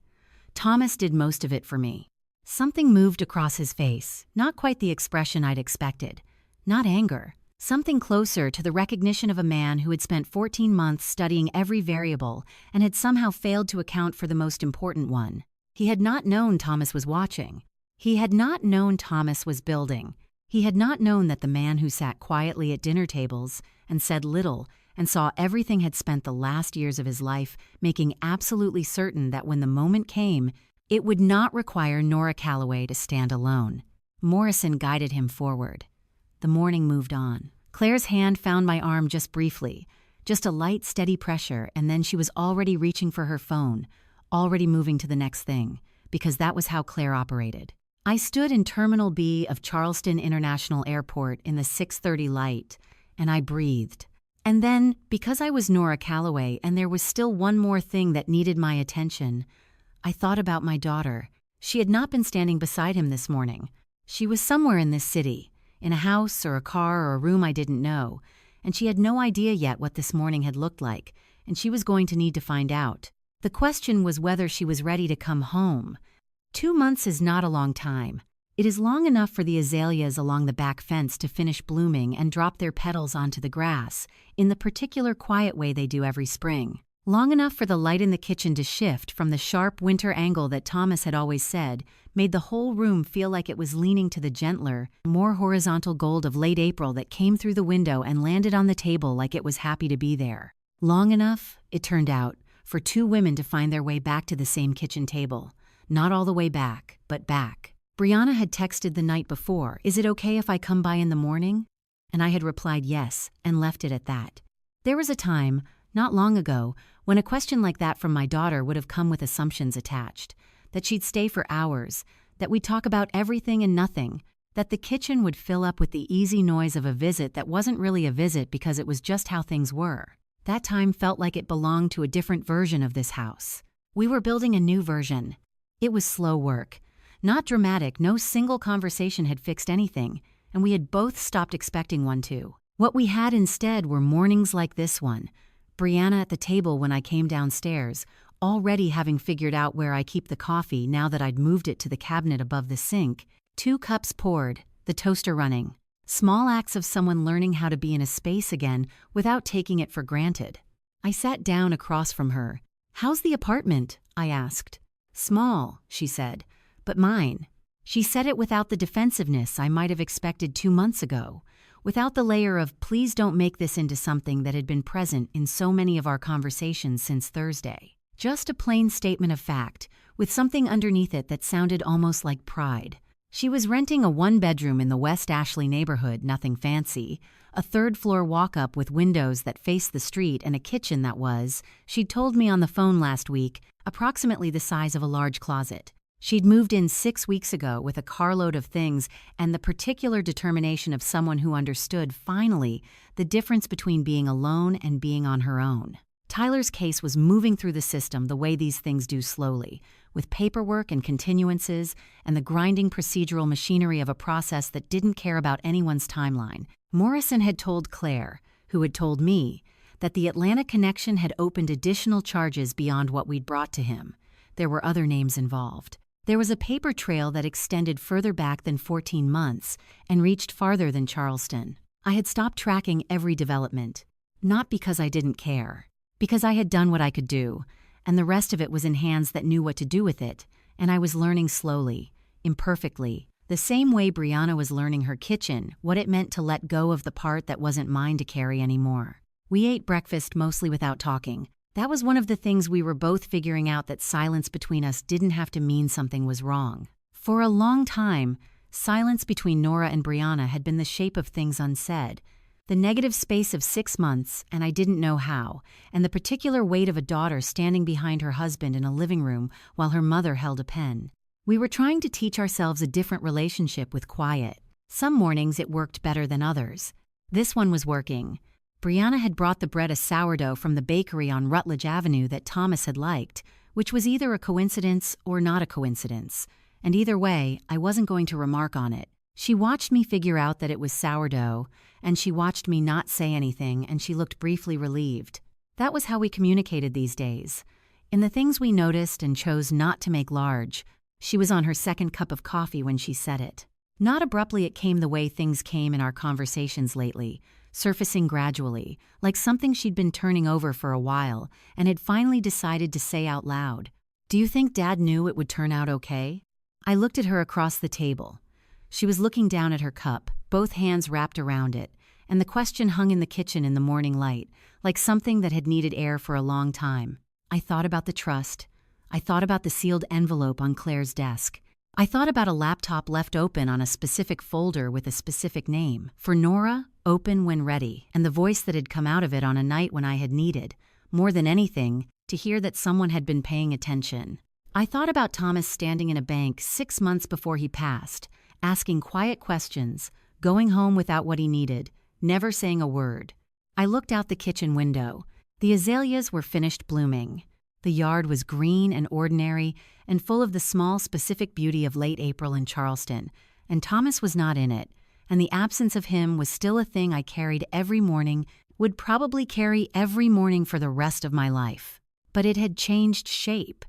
"Thomas did most of it for me." Something moved across his face, not quite the expression I'd expected. Not anger. Something closer to the recognition of a man who had spent 14 months studying every variable and had somehow failed to account for the most important one. He had not known Thomas was watching. He had not known Thomas was building. He had not known that the man who sat quietly at dinner tables and said little and saw everything had spent the last years of his life making absolutely certain that when the moment came, it would not require Nora Calloway to stand alone. Morrison guided him forward. The morning moved on. Claire's hand found my arm just briefly, just a light, steady pressure, and then she was already reaching for her phone, already moving to the next thing, because that was how Claire operated. I stood in Terminal B of Charleston International Airport in the 6:30 light, and I breathed. And then, because I was Nora Calloway and there was still one more thing that needed my attention, I thought about my daughter. She had not been standing beside him this morning. She was somewhere in this city, in a house or a car or a room I didn't know, and she had no idea yet what this morning had looked like, and she was going to need to find out. The question was whether she was ready to come home. 2 months is not a long time. It is long enough for the azaleas along the back fence to finish blooming and drop their petals onto the grass, in the particular quiet way they do every spring. Long enough for the light in the kitchen to shift from the sharp winter angle that Thomas had always said made the whole room feel like it was leaning to the gentler, more horizontal gold of late April that came through the window and landed on the table like it was happy to be there. Long enough, it turned out, for 2 women to find their way back to the same kitchen table. Not all the way back, but back. Brianna had texted the night before, "Is it okay if I come by in the morning?" And I had replied yes, and left it at that. There was a time, not long ago, when a question like that from my daughter would have come with assumptions attached. That she'd stay for hours, that we'd talk about everything and nothing, that the kitchen would fill up with the easy noise of a visit that wasn't really a visit because it was just how things were. That time felt like it belonged to a different version of this house. We were building a new version. It was slow work. Not dramatic, no single conversation had fixed anything, and we had both stopped expecting one to. What we had instead were mornings like this one. Brianna at the table when I came downstairs, already having figured out where I keep the coffee now that I'd moved it to the cabinet above the sink. 2 cups poured, the toaster running. Small acts of someone learning how to be in a space again without taking it for granted. I sat down across from her. "How's the apartment?" I asked. "Small," she said, "but mine." She said it without the defensiveness I might have expected 2 months ago, without the layer of "please don't make this into something" that had been present in so many of our conversations since Thursday. Just a plain statement of fact, with something underneath it that sounded almost like pride. She was renting a 1-bedroom in the West Ashley neighborhood, nothing fancy, a 3rd-floor walk-up with windows that faced the street and a kitchen that was, she'd told me on the phone last week, approximately the size of a large closet. She'd moved in 6 weeks ago with a carload of things and the particular determination of someone who understood, finally, the difference between being alone and being on her own. Tyler's case was moving through the system the way these things do slowly, with paperwork and continuances and the grinding procedural machinery of a process that didn't care about anyone's timeline. Morrison had told Claire, who had told me, that the Atlanta connection had opened additional charges beyond what we'd brought to him. There were other names involved. There was a paper trail that extended further back than 14 months and reached farther than Charleston. I had stopped tracking every development, not because I didn't care. Because I had done what I could do, and the rest of it was in hands that knew what to do with it, and I was learning slowly, imperfectly, the same way Brianna was learning her kitchen, what it meant to let go of the part that wasn't mine to carry anymore. We ate breakfast mostly without talking. That was one of the things we were both figuring out, that silence between us didn't have to mean something was wrong. For a long time, silence between Nora and Brianna had been the shape of things unsaid. The negative space of 6 months, and I didn't know how, and the particular weight of a daughter standing behind her husband in a living room while her mother held a pen. We were trying to teach ourselves a different relationship with quiet. Some mornings it worked better than others. This one was working. Brianna had brought the bread, a sourdough from the bakery on Rutledge Avenue that Thomas had liked, which was either a coincidence or not a coincidence. And either way, I wasn't going to remark on it. She watched me figure out that it was sourdough, and she watched me not say anything, and she looked briefly relieved. That was how we communicated these days. In the things we noticed and chose not to make large. She was on her 2nd cup of coffee when she said it. Not abruptly, it came the way things came in our conversations lately, surfacing gradually, like something she'd been turning over for a while and had finally decided to say out loud. "Do you think Dad knew it would turn out okay?" I looked at her across the table. She was looking down at her cup, both hands wrapped around it, and the question hung in the kitchen in the morning light, like something that had needed air for a long time. I thought about the trust. I thought about the sealed envelope on Claire's desk. I thought about a laptop left open on a specific folder with a specific name. For Nora, open when ready, and the voice that had come out of it on a night when I had needed, more than anything, to hear that someone had been paying attention. I thought about Thomas standing in a bank 6 months before he passed, asking quiet questions, going home without what he needed, never saying a word. I looked out the kitchen window. The azaleas were finished blooming. The yard was green and ordinary and full of the small, specific beauty of late April in Charleston, and Thomas was not in it, and the absence of him was still a thing I carried every morning, would probably carry every morning for the rest of my life. But it had changed shape.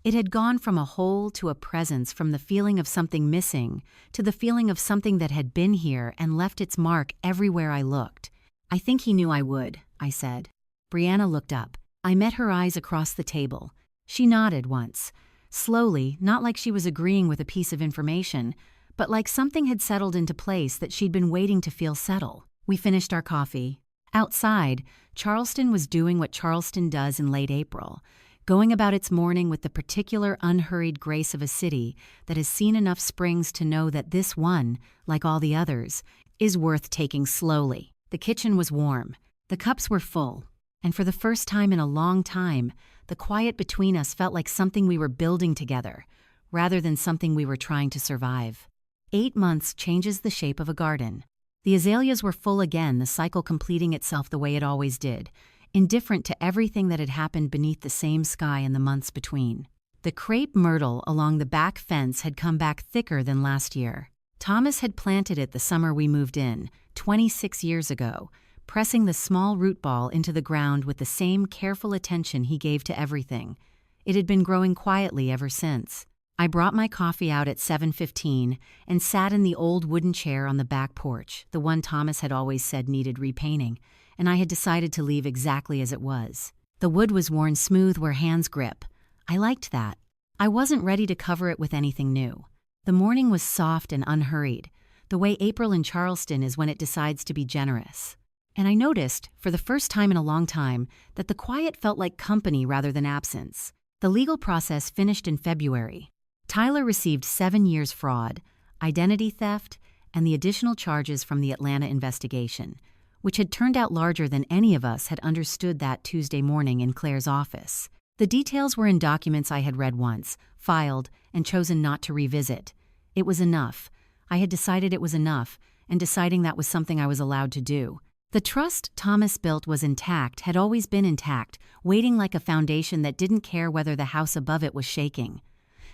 It had gone from a hole to a presence, from the feeling of something missing to the feeling of something that had been here and left its mark everywhere I looked. "I think he knew I would," I said. Brianna looked up. I met her eyes across the table. She nodded once, slowly, not like she was agreeing with a piece of information, but like something had settled into place that she'd been waiting to feel settle. We finished our coffee. Outside, Charleston was doing what Charleston does in late April, going about its morning with the particular unhurried grace of a city that has seen enough springs to know that this one, like all the others, is worth taking slowly. The kitchen was warm. The cups were full. And for the first time in a long time, the quiet between us felt like something we were building together, rather than something we were trying to survive. 8 months changes the shape of a garden. The azaleas were full again, the cycle completing itself the way it always did, indifferent to everything that had happened beneath the same sky in the months between. The crepe myrtle along the back fence had come back thicker than last year. Thomas had planted it the summer we moved in, 26 years ago, pressing the small root ball into the ground with the same careful attention he gave to everything. It had been growing quietly ever since. I brought my coffee out at 7:15 and sat in the old wooden chair on the back porch, the one Thomas had always said needed repainting, and I had decided to leave exactly as it was. The wood was worn smooth where hands grip. I liked that. I wasn't ready to cover it with anything new. The morning was soft and unhurried, the way April in Charleston is when it decides to be generous. And I noticed, for the first time in a long time, that the quiet felt like company rather than absence. The legal process finished in February. Tyler received 7 years fraud, identity theft, and the additional charges from the Atlanta investigation, which had turned out larger than any of us had understood that Tuesday morning in Claire's office. The details were in documents I had read once, filed, and chosen not to revisit. It was enough. I had decided it was enough, and deciding that was something I was allowed to do. The trust Thomas built was intact, had always been intact, waiting like a foundation that didn't care whether the house above it was shaking.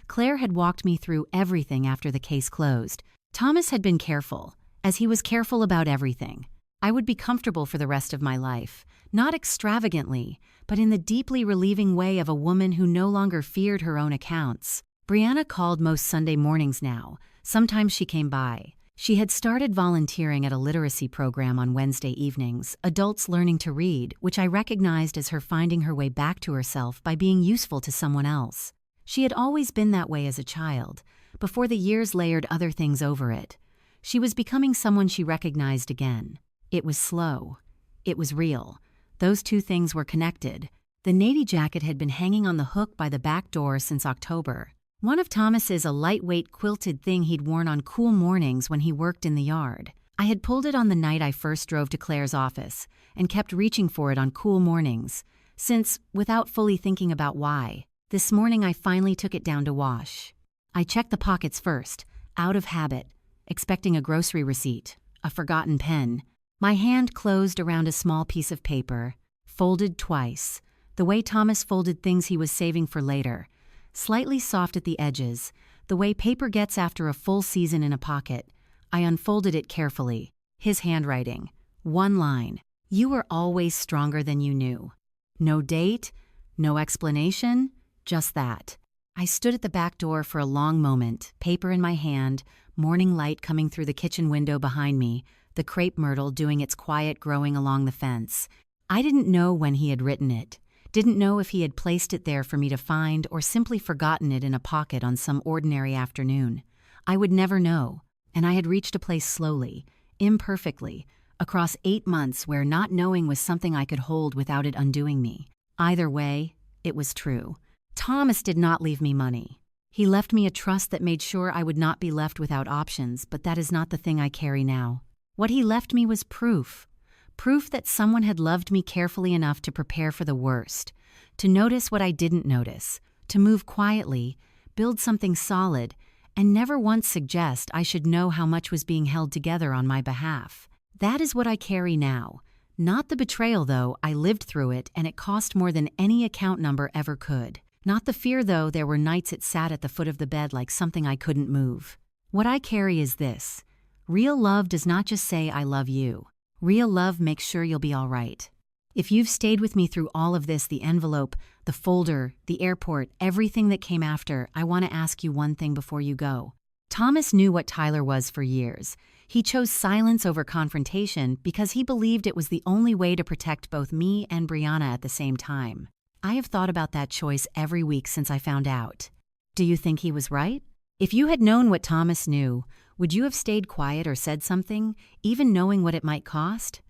Claire had walked me through everything after the case closed. Thomas had been careful, as he was careful about everything. I would be comfortable for the rest of my life, not extravagantly, but in the deeply relieving way of a woman who no longer feared her own accounts. Brianna called most Sunday mornings now. Sometimes she came by. She had started volunteering at a literacy program on Wednesday evenings, Adults Learning to Read, which I recognized as her finding her way back to herself by being useful to someone else. She had always been that way as a child, before the years layered other things over it. She was becoming someone she recognized again. It was slow. It was real. Those two things were connected. The navy jacket had been hanging on the hook by the back door since October. One of Thomas's, a lightweight quilted thing he'd worn on cool mornings when he worked in the yard. I had pulled it on the night I first drove to Claire's office and kept reaching for it on cool mornings, since, without fully thinking about why, this morning I finally took it down to wash. I checked the pockets first, out of habit, expecting a grocery receipt, a forgotten pen. My hand closed around a small piece of paper, folded twice, the way Thomas folded things he was saving for later. Slightly soft at the edges, the way paper gets after a full season in a pocket. I unfolded it carefully. His handwriting. One line. "You were always stronger than you knew." No date, no explanation, just that. I stood at the back door for a long moment, paper in my hand, morning light coming through the kitchen window behind me, the crepe myrtle doing its quiet growing along the fence. I didn't know when he had written it. Didn't know if he had placed it there for me to find or simply forgotten it in a pocket on some ordinary afternoon. I would never know, and I had reached a place slowly, imperfectly, across 8 months where not knowing was something I could hold without it undoing me. Either way, it was true. Thomas did not leave me money. He left me a trust that made sure I would not be left without options, but that is not the thing I carry now. What he left me was proof. Proof that someone had loved me carefully enough to prepare for the worst, to notice what I didn't notice, to move quietly, build something solid, and never once suggest I should know how much was being held together on my behalf. That is what I carry now. Not the betrayal, though. I lived through it, and it cost more than any account number ever could. Not the fear, though. There were nights it sat at the foot of the bed like something I couldn't move. What I carry is this: Real love does not just say, I love you. Real love makes sure you'll be all right. If you've stayed with me through all of this, the envelope, the folder, the airport, everything that came after, I want to ask you one thing before you go. Thomas knew what Tyler was for years. He chose silence over confrontation because he believed it was the only way to protect both me and Brianna at the same time. I have thought about that choice every week since I found out. Do you think he was right? If you had known what Thomas knew, would you have stayed quiet or said something, even knowing what it might cost?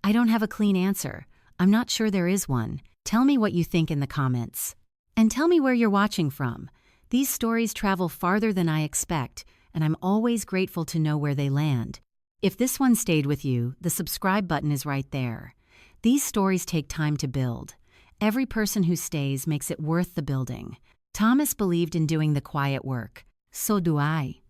I don't have a clean answer. I'm not sure there is one. Tell me what you think in the comments. And tell me where you're watching from. These stories travel farther than I expect, and I'm always grateful to know where they land. If this one stayed with you, the subscribe button is right there. These stories take time to build. Every person who stays makes it worth the building. Thomas believed in doing the quiet work. So do I.